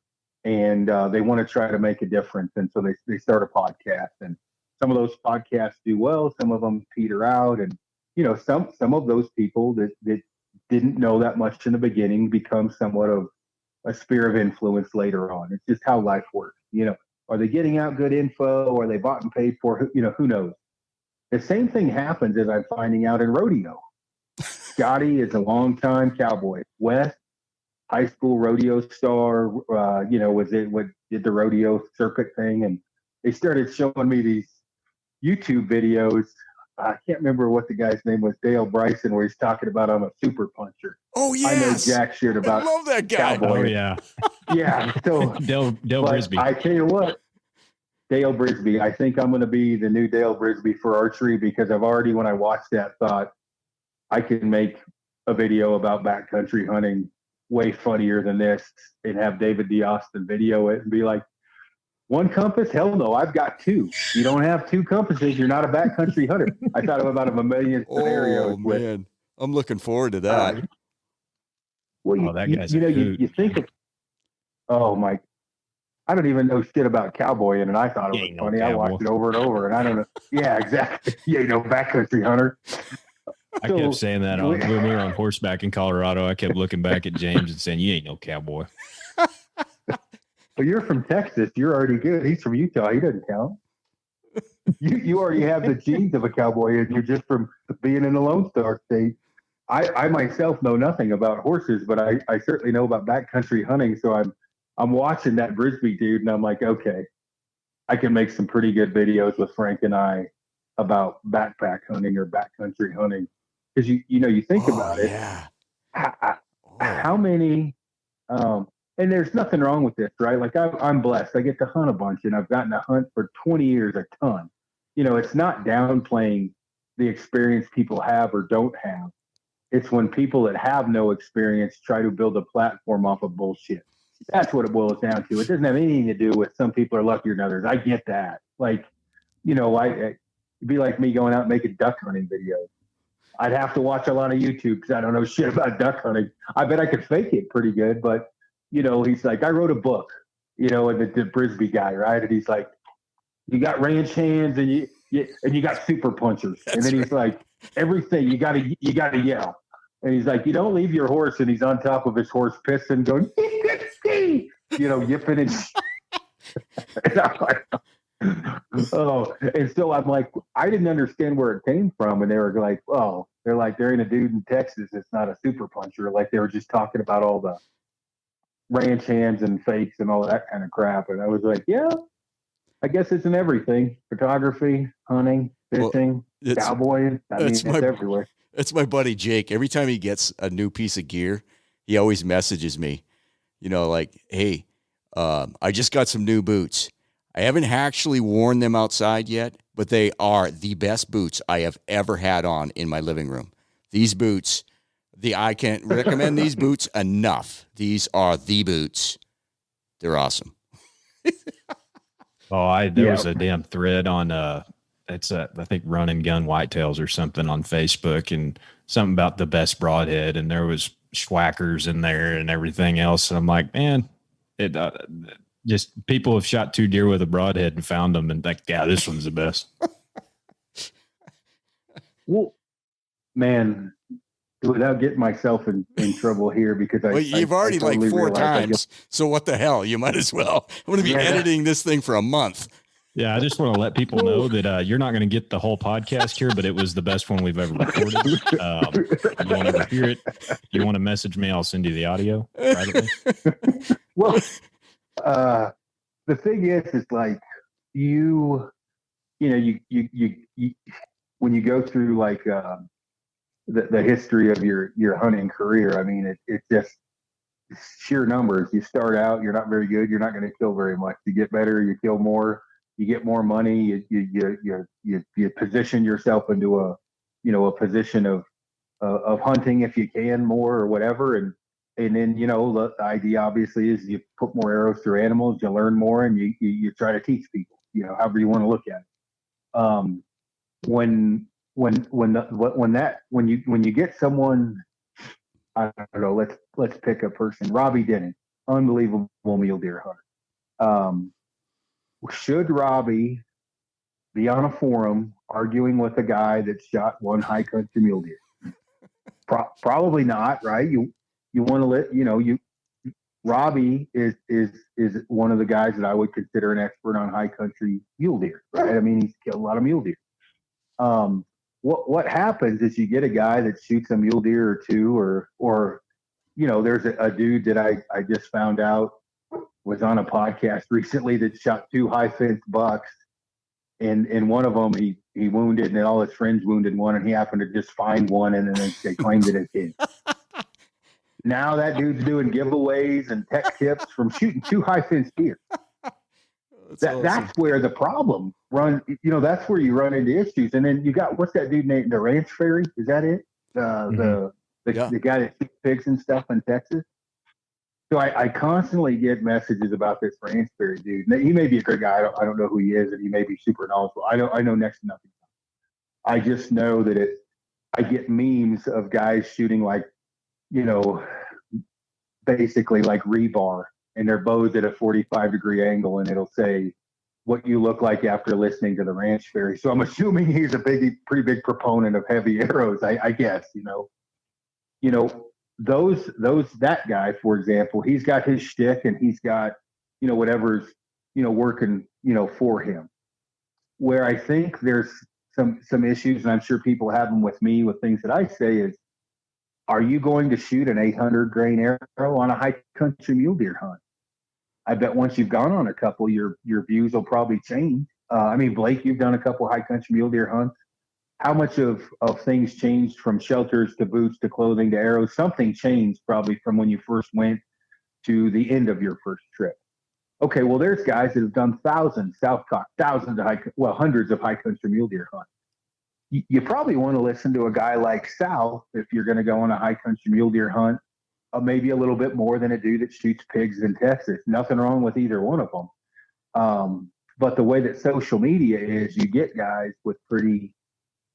and they want to try to make a difference. And so they start a podcast, and some of those podcasts do well. Some of them peter out. And, some of those people that didn't know that much in the beginning become somewhat of a sphere of influence later on. It's just how life works. Are they getting out good info? Are they bought and paid for? Who knows? The same thing happens as I'm finding out in rodeo. Scotty is a longtime cowboy. Wes, high school rodeo star, did the rodeo circuit thing. And they started showing me these YouTube videos. I can't remember what the guy's name was, Dale Bryson, where he's talking about I'm a super puncher. Oh, yes. I know jack shit about I love that guy. cowboy. Oh, yeah. Yeah. So Dale Brisby. I tell you what, Dale Brisby, I think I'm going to be the new Dale Brisby for archery, because I've already, when I watched that, thought I can make a video about backcountry hunting way funnier than this, and have David D. Austin video it and be like, one compass? Hell no, I've got two. You don't have two compasses, you're not a backcountry hunter. I thought about a million scenarios. Oh, man. I'm looking forward to that. That guy's you think of, oh my, I don't even know shit about cowboying, and I thought it was funny. I watched it over and over, and I don't know. Yeah, exactly. Backcountry hunter. I kept saying that when we were on horseback in Colorado. I kept looking back at James and saying, "You ain't no cowboy." Well, you're from Texas. You're already good. He's from Utah. He doesn't count. You already have the genes of a cowboy, and you're just from being in the Lone Star State. I myself know nothing about horses, but I certainly know about backcountry hunting. So I'm watching that Brisby dude, and I'm like, okay, I can make some pretty good videos with Frank and I about backpack hunting or backcountry hunting, because you think about it. Yeah. How many? And there's nothing wrong with this, right? Like I'm blessed. I get to hunt a bunch, and I've gotten to hunt for 20 years, a ton. It's not downplaying the experience people have or don't have. It's when people that have no experience try to build a platform off of bullshit. That's what it boils down to. It doesn't have anything to do with some people are luckier than others. I get that. Like, it'd be like me going out and making duck hunting videos. I'd have to watch a lot of YouTube because I don't know shit about duck hunting. I bet I could fake it pretty good, but he's like, I wrote a book, and the Brisby guy, right? And he's like, you got ranch hands and you got super punchers. And then he's like, everything you gotta yell. And he's like, you don't leave your horse, and he's on top of his horse pissing, going, yipping and and I'm like, oh, and so I'm like, I didn't understand where it came from, and they were like, oh, there ain't a dude in Texas that's not a super puncher. Like, they were just talking about all the ranch hands and fakes and all that kind of crap, and I was like, yeah, I guess it's in everything: photography, hunting, fishing, cowboying. It's everywhere. It's my buddy Jake. Every time he gets a new piece of gear, he always messages me, like, hey, I just got some new boots. I haven't actually worn them outside yet, but they are the best boots I have ever had on in my living room. These boots, I can't recommend these boots enough. These are the boots. They're awesome. There was a damn thread on I think Run and Gun Whitetails or something on Facebook, and something about the best broadhead, and there was Schwackers in there and everything else. And I'm like, man, it just people have shot 2 deer with a broadhead and found them and like, yeah, this one's the best. Well, man, without getting myself in trouble here, because you've already totally like 4 times. So what the hell? You might as well. I'm going to be editing this thing for a month. Yeah, I just want to let people know that you're not going to get the whole podcast here, but it was the best one we've ever recorded. You want to hear it? You want to message me? I'll send you the audio privately. Well, the thing is like you when you go through like the history of your hunting career, I mean, it's just sheer numbers. You start out, you're not very good. You're not going to kill very much. You get better, you kill more. You get more money. You position yourself into a position of hunting if you can more or whatever, and then the idea obviously is you put more arrows through animals, you learn more, and you try to teach people, however you want to look at it. When you get someone, I don't know, let's pick a person. Robbie Denning, unbelievable mule deer hunter. Should Robbie be on a forum arguing with a guy that shot one high country mule deer? Probably not, right? You want to Robbie is one of the guys that I would consider an expert on high country mule deer, right? I mean, he's killed a lot of mule deer. What happens is you get a guy that shoots a mule deer or two, or there's a dude that I just found out was on a podcast recently that shot 2 high fenced bucks, and one of them he wounded, and then all his friends wounded one, and he happened to just find one, and then they claimed it as his. Now that dude's doing giveaways and tech tips from shooting 2 high fenced deer. That's where the problem runs. That's where you run into issues. And then you got, what's that dude named, the Ranch Fairy? Is that it? The guy that shoots pigs and stuff in Texas. So I constantly get messages about this Ranch Fairy dude. He may be a great guy. I don't know who he is, and he may be super knowledgeable. I know next to nothing. I just know that I get memes of guys shooting basically like rebar, and their bows at a 45-degree angle, and it'll say what you look like after listening to the Ranch Fairy. So I'm assuming he's a pretty big proponent of heavy arrows. I guess, that guy, for example, he's got his shtick, and he's got, whatever's, working, for him. Where I think there's some issues, and I'm sure people have them with me with things that I say is, are you going to shoot an 800 grain arrow on a high country mule deer hunt? I bet once you've gone on a couple, your views will probably change. Blake, you've done a couple high country mule deer hunts. How much of things changed from shelters to boots to clothing to arrows? Something changed probably from when you first went to the end of your first trip. Okay, well, there's guys that have done hundreds of high country mule deer hunts. You probably want to listen to a guy like Sal if you're going to go on a high country mule deer hunt, maybe a little bit more than a dude that shoots pigs in Texas. Nothing wrong with either one of them. But the way that social media is, you get guys with a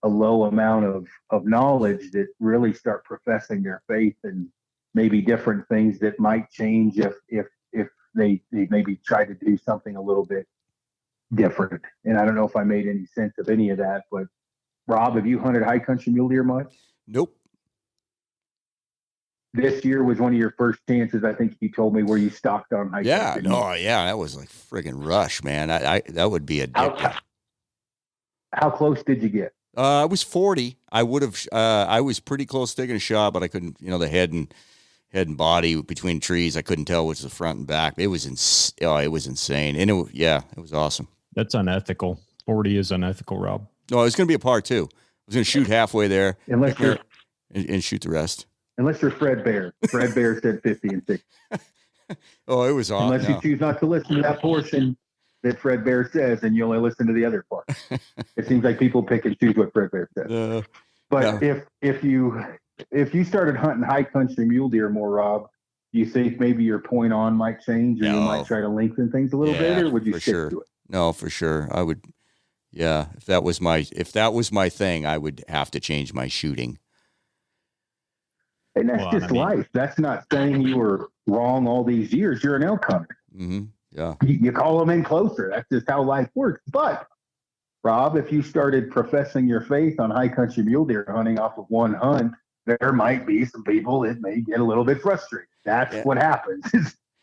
low amount of knowledge that really start professing their faith and maybe different things that might change if they maybe try to do something a little bit different. And I don't know if I made any sense of any of that, but Rob, have you hunted high country mule deer much? Nope. This year was one of your first chances, I think you told me, where you stocked on high country. That was like friggin' rush, man. That would be addictive. How close did you get? I was 40. I would have. I was pretty close to taking a shot, but I couldn't. The head and body between trees, I couldn't tell which was the front and back. It was it was insane, and it was awesome. That's unethical. 40 is unethical, Rob. No, it was going to be a part 2. I was going to shoot halfway there, and shoot the rest. Unless you're Fred Bear. Fred Bear said 50 and 60. Oh, it was awesome. Unless you choose not to listen to that portion that Fred Bear says, and you only listen to the other part. It seems like people pick and choose what Fred Bear says. But if you started hunting high country mule deer more, Rob, do you think maybe your point on might change, or you might try to lengthen things a little bit, or would you stick to it? No, for sure. I would. Yeah, if that was my thing, I would have to change my shooting. And that's life. That's not saying you were wrong all these years. You're an elk hunter. Mm-hmm. Yeah. You call them in closer. That's just how life works. But, Rob, if you started professing your faith on high country mule deer hunting off of one hunt, there might be some people that may get a little bit frustrated. That's what happens.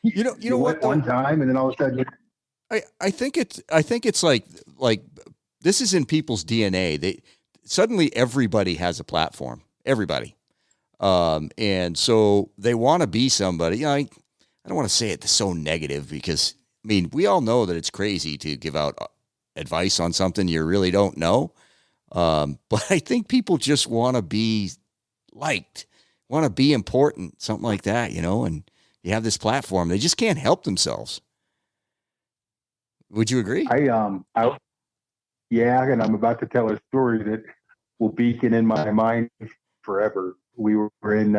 You know what? One time, and then all of a sudden, I think it's like this is in people's DNA. Suddenly everybody has a platform. Everybody. And so they want to be somebody. I don't want to say it so negative, because we all know that it's crazy to give out advice on something you really don't know. But I think people just want to be liked, want to be important, something like that, and you have this platform. They just can't help themselves. Would you agree? Yeah, and I'm about to tell a story that will beacon in my mind forever. We were in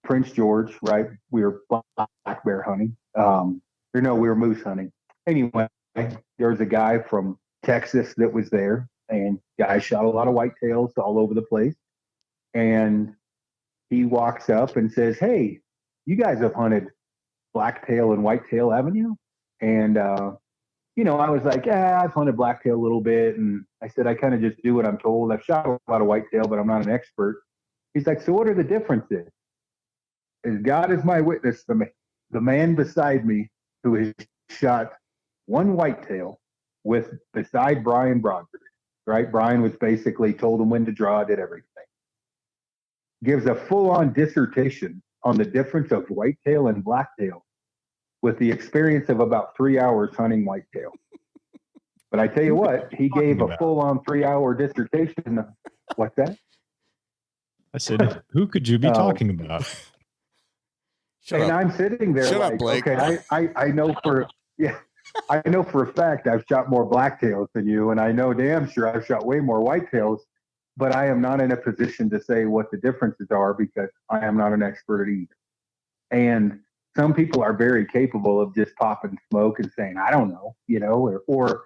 Prince George, right? We were black bear hunting. We were moose hunting. Anyway, there was a guy from Texas that was there, and guy shot a lot of whitetails all over the place. And he walks up and says, "Hey, you guys have hunted blacktail and whitetail, haven't you?" And, I was like, "Yeah, I've hunted blacktail a little bit." And I said, "I kind of just do what I'm told. I've shot a lot of whitetail, but I'm not an expert." He's like, "So what are the differences?" As God is my witness, the man beside me who has shot one whitetail beside Brian Broderick, right? Brian was basically told him when to draw, did everything. Gives a full-on dissertation on the difference of whitetail and blacktail with the experience of about 3 hours hunting whitetail. But I tell you what, he gave a full-on 3-hour dissertation. What's that? I said, who could you be talking about? I'm sitting there Shut up, Blake. Okay, I know I know for a fact I've shot more blacktails than you, and I know damn sure I've shot way more whitetails, but I am not in a position to say what the differences are because I am not an expert at either. And some people are very capable of just popping smoke and saying, "I don't know," or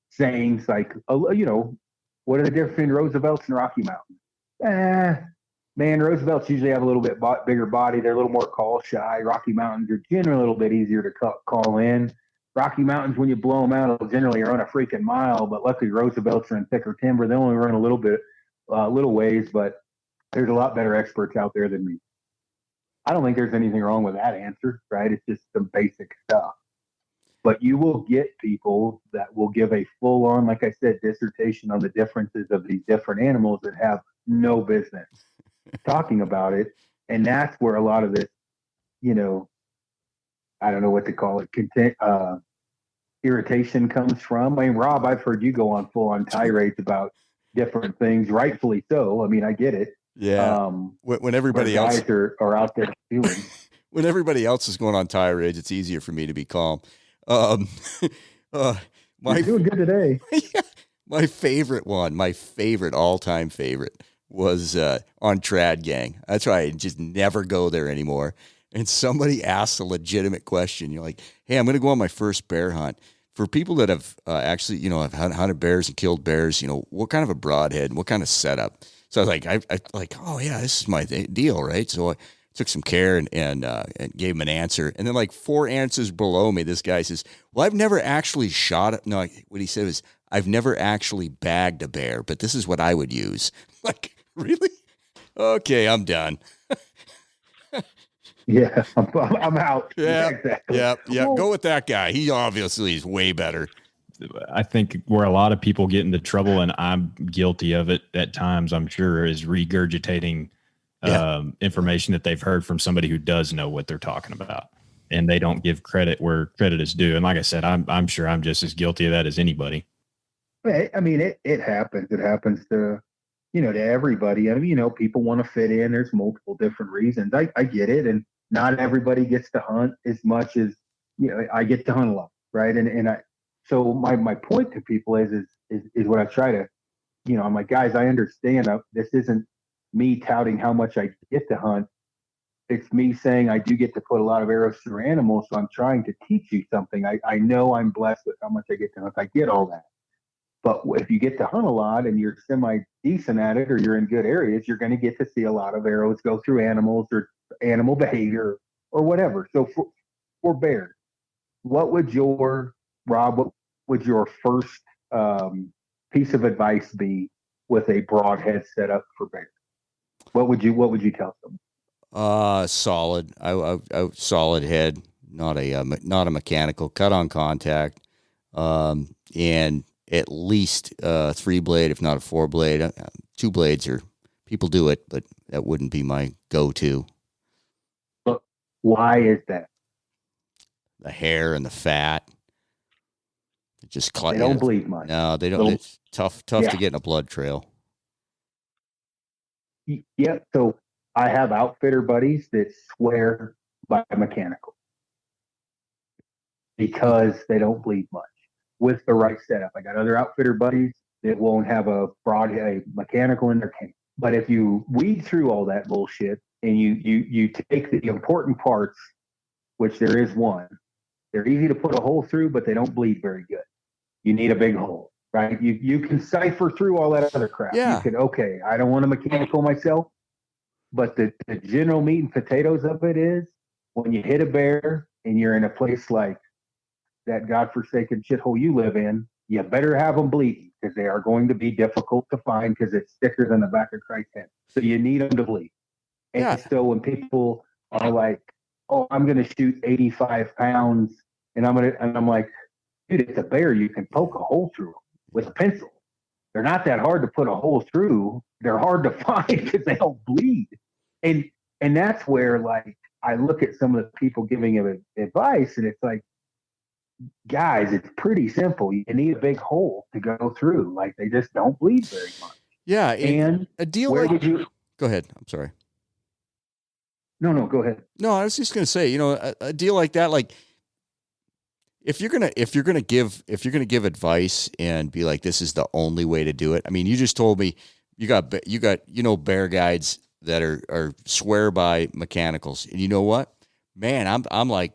sayings like, "What are the difference between Roosevelt's and Rocky Mountains?" Man, Roosevelt's usually have a little bit bigger body. They're a little more call shy. Rocky Mountains are generally a little bit easier to call in. Rocky Mountains, when you blow them out, will generally run a freaking mile. But luckily, Roosevelt's are in thicker timber. They only run a little ways. But there's a lot better experts out there than me. I don't think there's anything wrong with that answer, right? It's just some basic stuff. But you will get people that will give a full-on, like I said, dissertation on the differences of these different animals that have no business talking about it. And that's where a lot of this, I don't know what to call it, irritation comes from. I mean, Rob, I've heard you go on full-on tirades about different things, rightfully so. I mean, I get it. Yeah. When everybody else are out there feeling. When everybody else is going on tirades, it's easier for me to be calm. You're doing good today. My favorite one, my all-time favorite was on Trad Gang. That's why I just never go there anymore. And somebody asks a legitimate question. You're like, "Hey, I'm going to go on my first bear hunt." For people that have actually, have hunted bears and killed bears, what kind of a broadhead and what kind of setup? So I was like, I like, oh yeah, this is my deal, right? So I took some care and gave him an answer. And then like 4 answers below me, this guy says, "Well, I've never actually shot it." No, what he said was, "I've never actually bagged a bear, but this is what I would use." Like, really? Okay, I'm done. Yeah, I'm out. Yeah, exactly. Yeah. Go with that guy. He obviously is way better. I think where a lot of people get into trouble, and I'm guilty of it at times, I'm sure, is regurgitating information that they've heard from somebody who does know what they're talking about, and they don't give credit where credit is due. And like I said, I'm sure I'm just as guilty of that as anybody. I mean, it happens. It happens to everybody. I mean, people want to fit in. There's multiple different reasons. I get it, and not everybody gets to hunt as much as I get to hunt a lot, right? So my point to people is what I try to, I'm like, guys, I understand. This isn't me touting how much I get to hunt. It's me saying I do get to put a lot of arrows through animals, so I'm trying to teach you something. I know I'm blessed with how much I get to hunt. I get all that. But if you get to hunt a lot and you're semi-decent at it or you're in good areas, you're going to get to see a lot of arrows go through animals or animal behavior or whatever. So for bears, what would your first piece of advice be with a broadhead setup for bears? What would you tell them? Solid. I solid head, not a mechanical. Cut on contact, and at least 3-blade, if not a 4-blade. 2 blades are people do it, but that wouldn't be my go-to. But why is that? The hair and the fat. It just they don't bleed much. No, they don't. It's tough to get in a blood trail. Yeah. So I have outfitter buddies that swear by mechanical because they don't bleed much with the right setup. I got other outfitter buddies that won't have a mechanical in their tank. But if you weed through all that bullshit and you take the important parts, which there is one, they're easy to put a hole through, but they don't bleed very good. You need a big hole, right? You can cipher through all that other crap. Yeah. You can, I don't want a mechanical myself. But the general meat and potatoes of it is when you hit a bear and you're in a place like that godforsaken shithole you live in, you better have them bleeding because they are going to be difficult to find because it's thicker than the back of Christ's head. So you need them to bleed. And Yeah. so when people are like, "Oh, I'm going to shoot 85 pounds," and I'm like, "Dude, it's a bear. You can poke a hole through them with a pencil. They're not that hard to put a hole through. They're hard to find because they don't bleed." And that's where, like, I look at some of the people giving him advice, and it's like, guys, it's pretty simple. You need a big hole to go through. Like, they just don't bleed very much. Yeah. And a deal where like, would you? go ahead. I'm sorry. No, go ahead. No, I was just going to say, you know, a deal like that, like if you're going to give advice and be like, this is the only way to do it. I mean, you just told me you got, bear guides that are swear by mechanicals. And you know what, man, I'm like,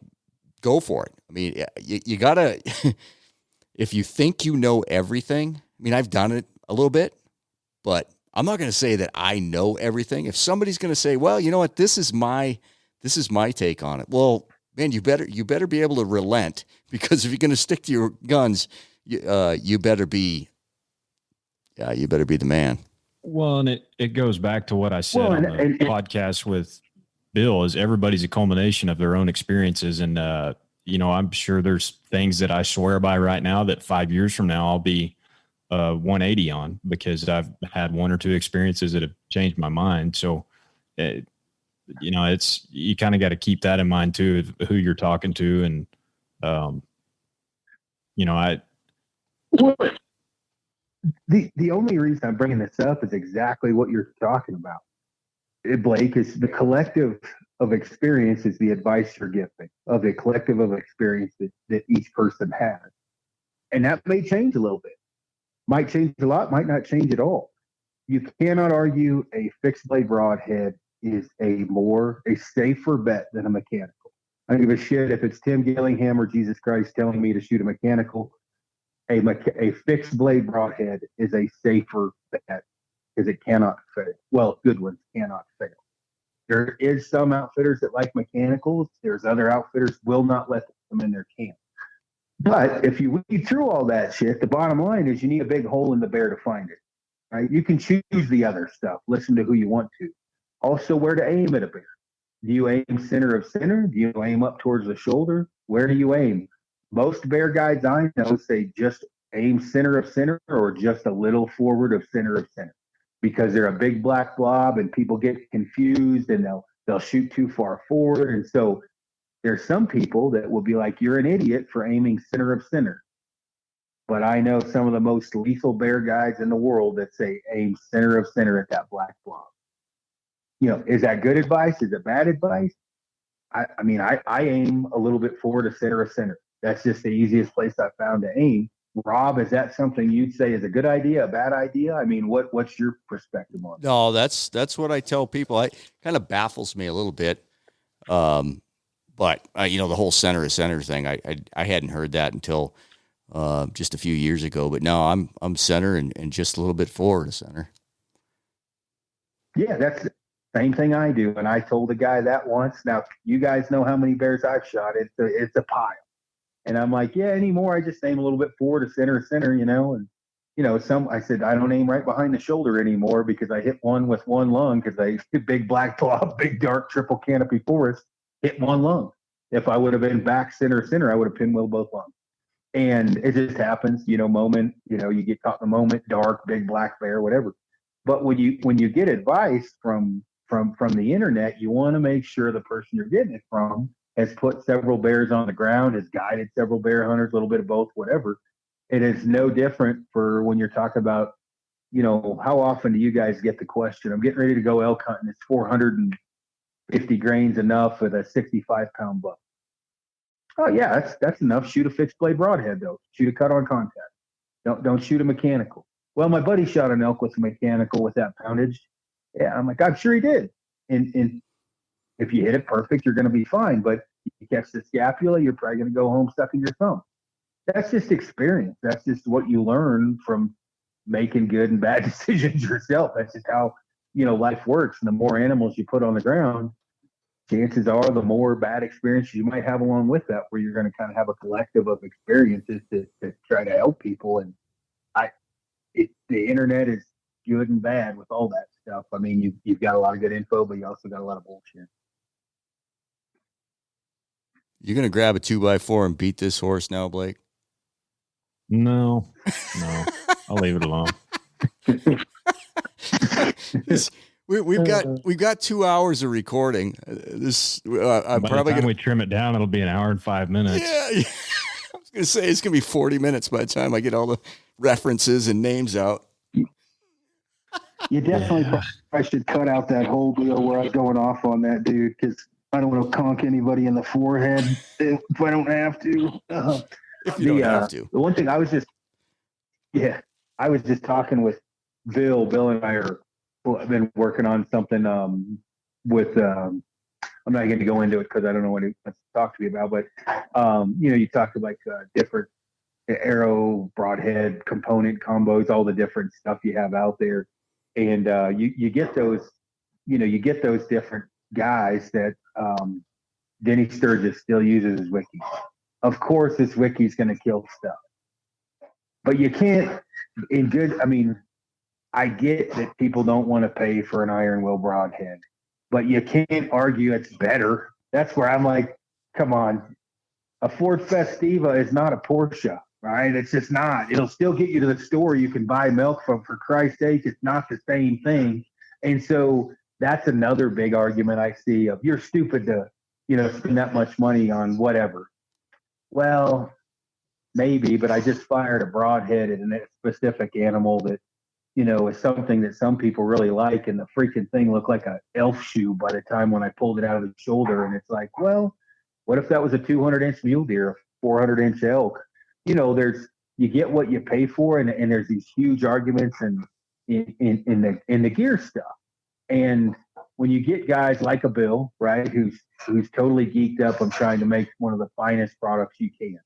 go for it. I mean, you gotta, if you think you know everything, I mean, I've done it a little bit, but I'm not going to say that I know everything. If somebody's going to say, well, you know what, this is my take on it. Well, man, you better be able to relent, because if you're going to stick to your guns, you better be the man. Well, and it goes back to what I said on the podcast with Bill, is everybody's a culmination of their own experiences. And, I'm sure there's things that I swear by right now that 5 years from now I'll be 180 on, because I've had one or two experiences that have changed my mind. So, it's, you kind of got to keep that in mind too, who you're talking to. And, The only reason I'm bringing this up is exactly what you're talking about, Blake, is the collective of experience is the advice you're giving, of the collective of experience that each person has. And that may change a little bit. Might change a lot, might not change at all. You cannot argue a fixed blade broadhead is a safer bet than a mechanical. I don't give a shit if it's Tim Gillingham or Jesus Christ telling me to shoot a mechanical. A fixed blade broadhead is a safer bet because it cannot fail. Well, good ones cannot fail. There is some outfitters that like mechanicals. There's other outfitters will not let them in their camp. But if you weed through all that shit, the bottom line is you need a big hole in the bear to find it. Right? You can choose the other stuff. Listen to who you want to. Also, where to aim at a bear. Do you aim center of center? Do you aim up towards the shoulder? Where do you aim? Most bear guides I know say just aim center of center or just a little forward of center, because they're a big black blob and people get confused and they'll shoot too far forward. And so there's some people that will be like, you're an idiot for aiming center of center. But I know some of the most lethal bear guides in the world that say aim center of center at that black blob. Is that good advice? Is it bad advice? I aim a little bit forward of center. That's just the easiest place I've found to aim. Rob, is that something you'd say is a good idea, a bad idea? I mean, what's your perspective on it? No, that's what I tell people. It kind of baffles me a little bit. But the whole center of center thing, I hadn't heard that until just a few years ago. But no, I'm center and just a little bit forward of center. Yeah, that's the same thing I do. And I told a guy that once. Now, you guys know how many bears I've shot. It's a pile. And I'm like, yeah, anymore. I just aim a little bit forward to center, and, I said, I don't aim right behind the shoulder anymore because I hit one with one lung because I big black blob, big dark triple canopy forest, hit one lung. If I would have been back center, I would have pinwheeled both lungs. And it just happens, moment, you get caught in the moment, dark, big black bear, whatever. But when you get advice from the internet, you want to make sure the person you're getting it from has put several bears on the ground, has guided several bear hunters, a little bit of both, whatever. It is no different for when you're talking about, how often do you guys get the question, I'm getting ready to go elk hunting. It's 450 grains enough with a 65-pound buck. Oh, yeah, that's enough. Shoot a fixed blade broadhead, though. Shoot a cut on contact. Don't shoot a mechanical. Well, my buddy shot an elk with a mechanical with that poundage. Yeah, I'm like, I'm sure he did. And if you hit it perfect, you're going to be fine. But you catch the scapula, you're probably going to go home sucking your thumb. That's just experience. That's just what you learn from making good and bad decisions yourself. That's just how life works. And the more animals you put on the ground, chances are the more bad experiences you might have along with that, where you're going to kind of have a collective of experiences to try to help people. And the internet is good and bad with all that stuff. I mean, you've got a lot of good info, but you also got a lot of bullshit. You're going to grab a 2x4 and beat this horse now, Blake? No, I'll leave it alone. We've got 2 hours of recording. I'm by probably the time we trim it down, it'll be an hour and 5 minutes. Yeah. I was going to say it's going to be 40 minutes by the time I get all the references and names out. You definitely probably should cut out that whole deal where I was going off on that dude, because I don't want to conk anybody in the forehead if I don't have to. If you don't have to. The one thing I was just talking with Bill. Bill and I have been working on something with. I'm not going to go into it because I don't know what he wants to talk to me about. But you talk about different arrow, broadhead, component combos, all the different stuff you have out there, and you get those. You get those different guys that Denny Sturgis still uses his wiki. Of course, this wiki is going to kill stuff, but you can't. I get that people don't want to pay for an iron will broadhead, but you can't argue it's better. That's where I'm like, come on. A Ford Festiva is not a Porsche, right? It's just not. It'll still get you to the store you can buy milk from. For Christ's sake, it's not the same thing. And so that's another big argument I see of, you're stupid to, spend that much money on whatever. Well, maybe, but I just fired a broadhead at a specific animal that, is something that some people really like, and the freaking thing looked like a elf shoe by the time when I pulled it out of the shoulder. And it's like, well, what if that was a 200-inch mule deer, a 400-inch elk? You get what you pay for, and there's these huge arguments in the gear stuff. And when you get guys like a Bill, right, who's totally geeked up on trying to make one of the finest products you can,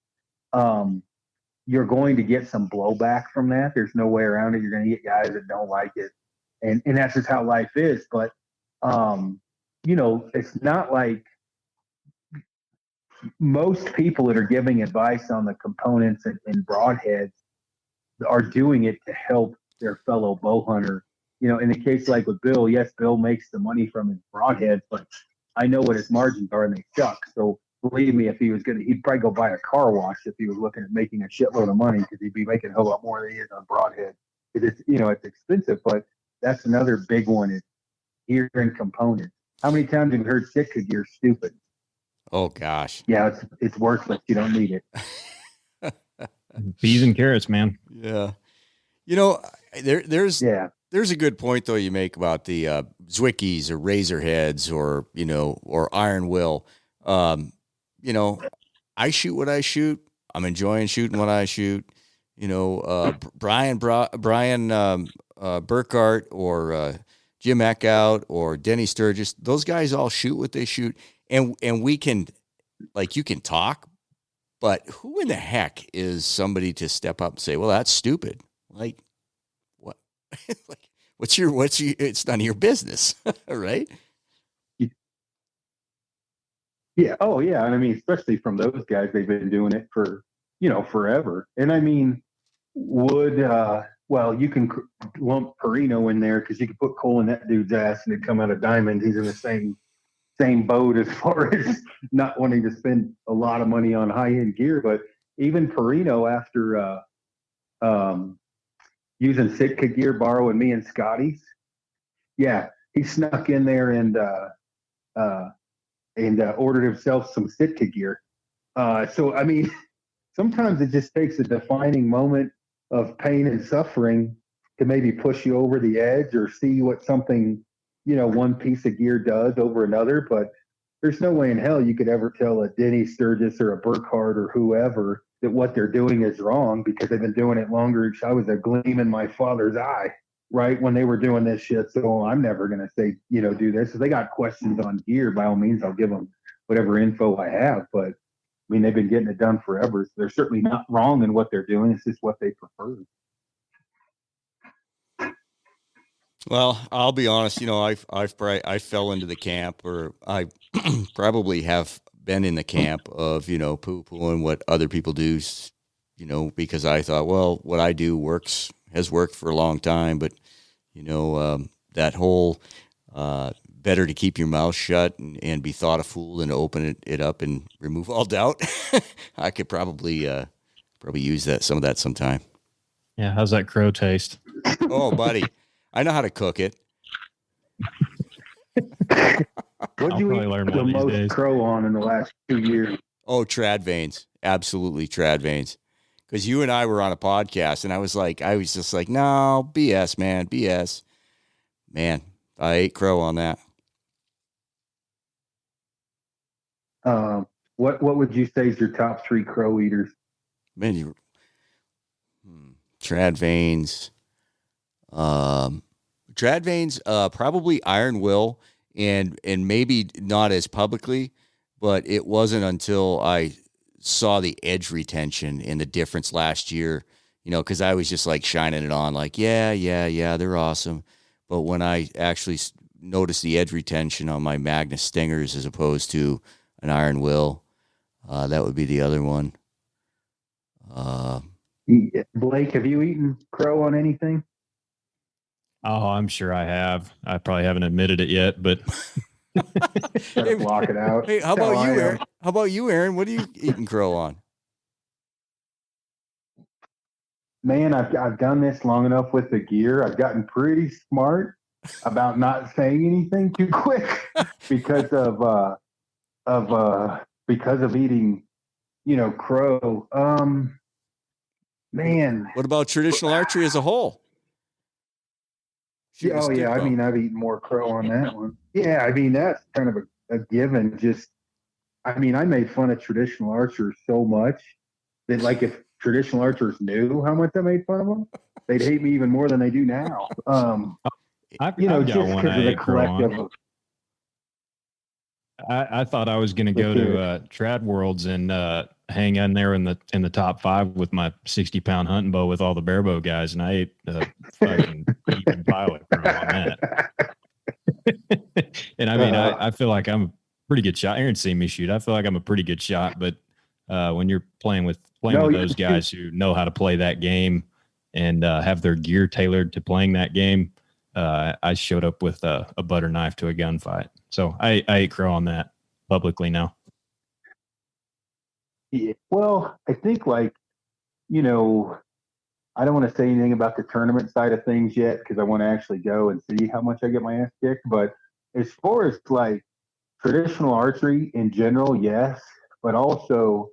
you're going to get some blowback from that. There's no way around it. You're going to get guys that don't like it, and that's just how life is. But it's not like most people that are giving advice on the components and broadheads are doing it to help their fellow bow hunter. In the case like with Bill, yes, Bill makes the money from his broadheads, but I know what his margins are, and they suck. So believe me, if he was he'd probably go buy a car wash if he was looking at making a shitload of money, because he'd be making a whole lot more than he is on broadhead. It's expensive, but that's another big one, is gear and components. How many times have you heard Sitka gear stupid? Oh gosh. Yeah, it's worthless. You don't need it. Peas and carrots, man. Yeah. There's a good point though you make about the Zwickies or Razorheads or Iron Will. I shoot what I shoot. I'm enjoying shooting what I shoot. Brian Burkhart or Jim Eckout or Denny Sturgis, those guys all shoot what they shoot. And we can, you can talk, but who in the heck is somebody to step up and say, well, that's stupid. Like, what? What's your, it's none of your business, right? Yeah. Oh, yeah. And especially from those guys, they've been doing it for, forever. And you can lump Perino in there, because you could put coal in that dude's ass and it'd come out a diamond. He's in the same boat as far as not wanting to spend a lot of money on high-end gear. But even Perino, after using Sitka gear, borrowing me and Scotty's, he snuck in there and ordered himself some Sitka gear. Sometimes it just takes a defining moment of pain and suffering to maybe push you over the edge, or see what something, one piece of gear does over another. But there's no way in hell you could ever tell a Denny Sturgis or a Burkhart or whoever that what they're doing is wrong, because they've been doing it longer. I was a gleam in my father's eye, right, when they were doing this shit. So I'm never going to say, do this. If they got questions on gear, by all means, I'll give them whatever info I have. But they've been getting it done forever. So they're certainly not wrong in what they're doing. It's just what they prefer. Well, I'll be honest. I fell into the camp, or I probably have been in the camp of poo-pooing what other people do. Because I thought, well, what I do has worked for a long time, but that whole better to keep your mouth shut and be thought a fool than to open it up and remove all doubt. I could probably use some of that sometime. Yeah, how's that crow taste? Oh, buddy, I know how to cook it. What'd you eat the most crow on in the last 2 years? Oh, trad veins. Absolutely trad veins. Because you and I were on a podcast, and I was just like, no, BS, man, BS. Man, I ate crow on that. What would you say is your top 3 crow eaters? Man, trad veins. Trad veins, probably Iron Will, and maybe not as publicly, but it wasn't until I saw the edge retention and the difference last year, because I was just like shining it on, like, yeah, they're awesome. But when I actually noticed the edge retention on my Magnus Stingers as opposed to an Iron Will, that would be the other one. Blake, have you eaten crow on anything? Oh, I'm sure I have. I probably haven't admitted it yet, but block it out. Hey, how about you, Aaron? How about you, Aaron? What are you eating crow on? Man, I've done this long enough with the gear. I've gotten pretty smart about not saying anything too quick because of eating, crow. Man. What about traditional archery as a whole? Oh yeah, I mean, I've eaten more crow on that one. Yeah, I mean, that's kind of a given. I made fun of traditional archers so much that, like, if traditional archers knew how much I made fun of them, they'd hate me even more than they do now. I've got just one because of the collective of. I thought I was going to go to Trad Worlds and hang in there in the top 5 with my 60-pound hunting bow with all the barebow guys, and I ate a fucking heaping pile of crow on that. And I mean, I feel like I'm a pretty good shot. Aaron's seen me shoot. I feel like I'm a pretty good shot, but when you're playing with those guys who know how to play that game and have their gear tailored to playing that game, I showed up with a butter knife to a gunfight. So I ate crow on that publicly now. Yeah, well, I think, like, I don't want to say anything about the tournament side of things yet because I want to actually go and see how much I get my ass kicked. But as far as, like, traditional archery in general, yes. But also,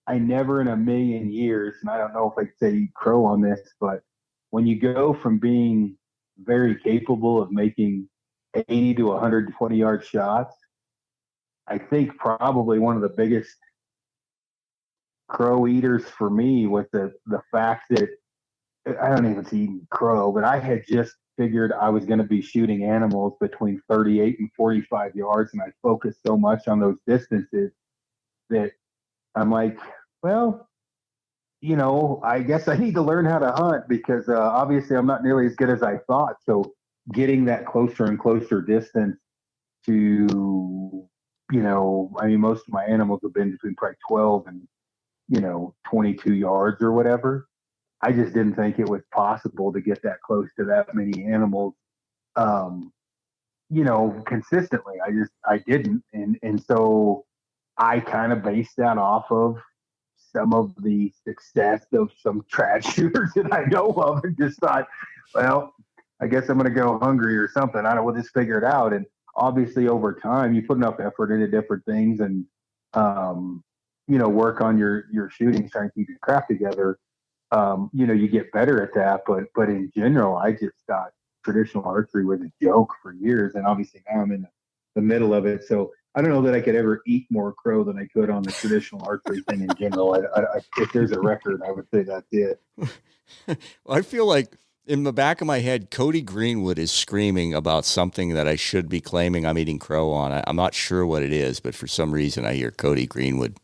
I never in a million years, and I don't know if I could say eat crow on this, but when you go from being very capable of making 80 to 120 yard shots, I think probably one of the biggest crow eaters for me was the fact that I don't even see eating crow, but I had just figured I was going to be shooting animals between 38 and 45 yards, and I focused so much on those distances that I'm like, well, I guess I need to learn how to hunt because obviously I'm not nearly as good as I thought. So getting that closer and closer distance to, most of my animals have been between probably 12 and, 22 yards or whatever. I just didn't think it was possible to get that close to that many animals, consistently. I didn't. And so I kind of based that off of some of the success of some trad shooters that I know of and just thought, well, I guess I'm going to go hungry or something. I don't know, we'll just figure it out. And obviously over time, you put enough effort into different things and, work on your shooting, trying to keep your craft together. You get better at that. But in general, I just thought traditional archery was a joke for years. And obviously now I'm in the middle of it. So I don't know that I could ever eat more crow than I could on the traditional archery thing in general. If there's a record, I would say that's it. I feel like in the back of my head, Cody Greenwood is screaming about something that I should be claiming I'm eating crow on. I'm not sure what it is, but for some reason I hear Cody Greenwood.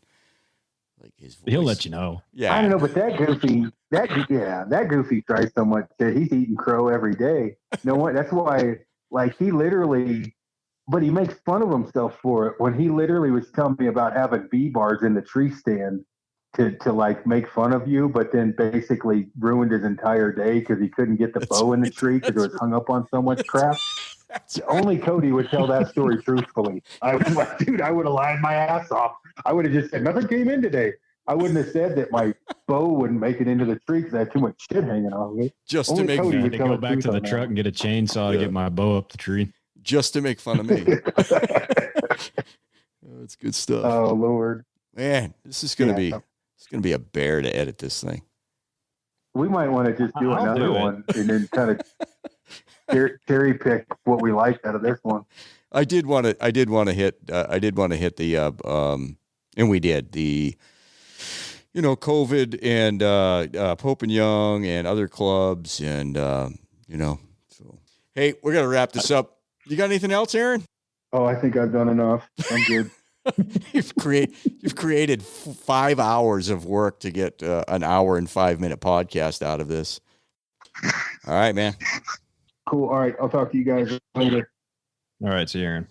Like his voice. He'll let you know. Yeah. I don't know, but that goofy tries so much that he's eating crow every day. No one. That's why, like, he literally, but he makes fun of himself for it when he literally was telling me about having bee bars in the tree stand to like make fun of you, but then basically ruined his entire day because he couldn't get the bow in the tree because it was hung up on so much crap. Only Cody would tell that story truthfully. I was like, dude, I would have lied my ass off. I would have just said nothing came in today. I wouldn't have said that my bow wouldn't make it into the tree because I had too much shit hanging off of it. Just Only to make Cody I would had to tell go the back truth to the on that. truck and get a chainsaw to get my bow up the tree. just to make fun of me. That's good stuff. Oh Lord, Man, this is gonna be a bear to edit this thing. we might want to just do I'll another do it. one and then kind of cherry pick what we liked out of this one. I did want to hit the and we did the COVID and Pope and Young and other clubs and so hey, we're gonna wrap this up. You got anything else, Aaron? Oh, I think I've done enough. I'm good. You've created 5 hours of work to get an hour and 5-minute podcast out of this. All right, man. Cool. All right. I'll talk to you guys later. All right, see you, Aaron.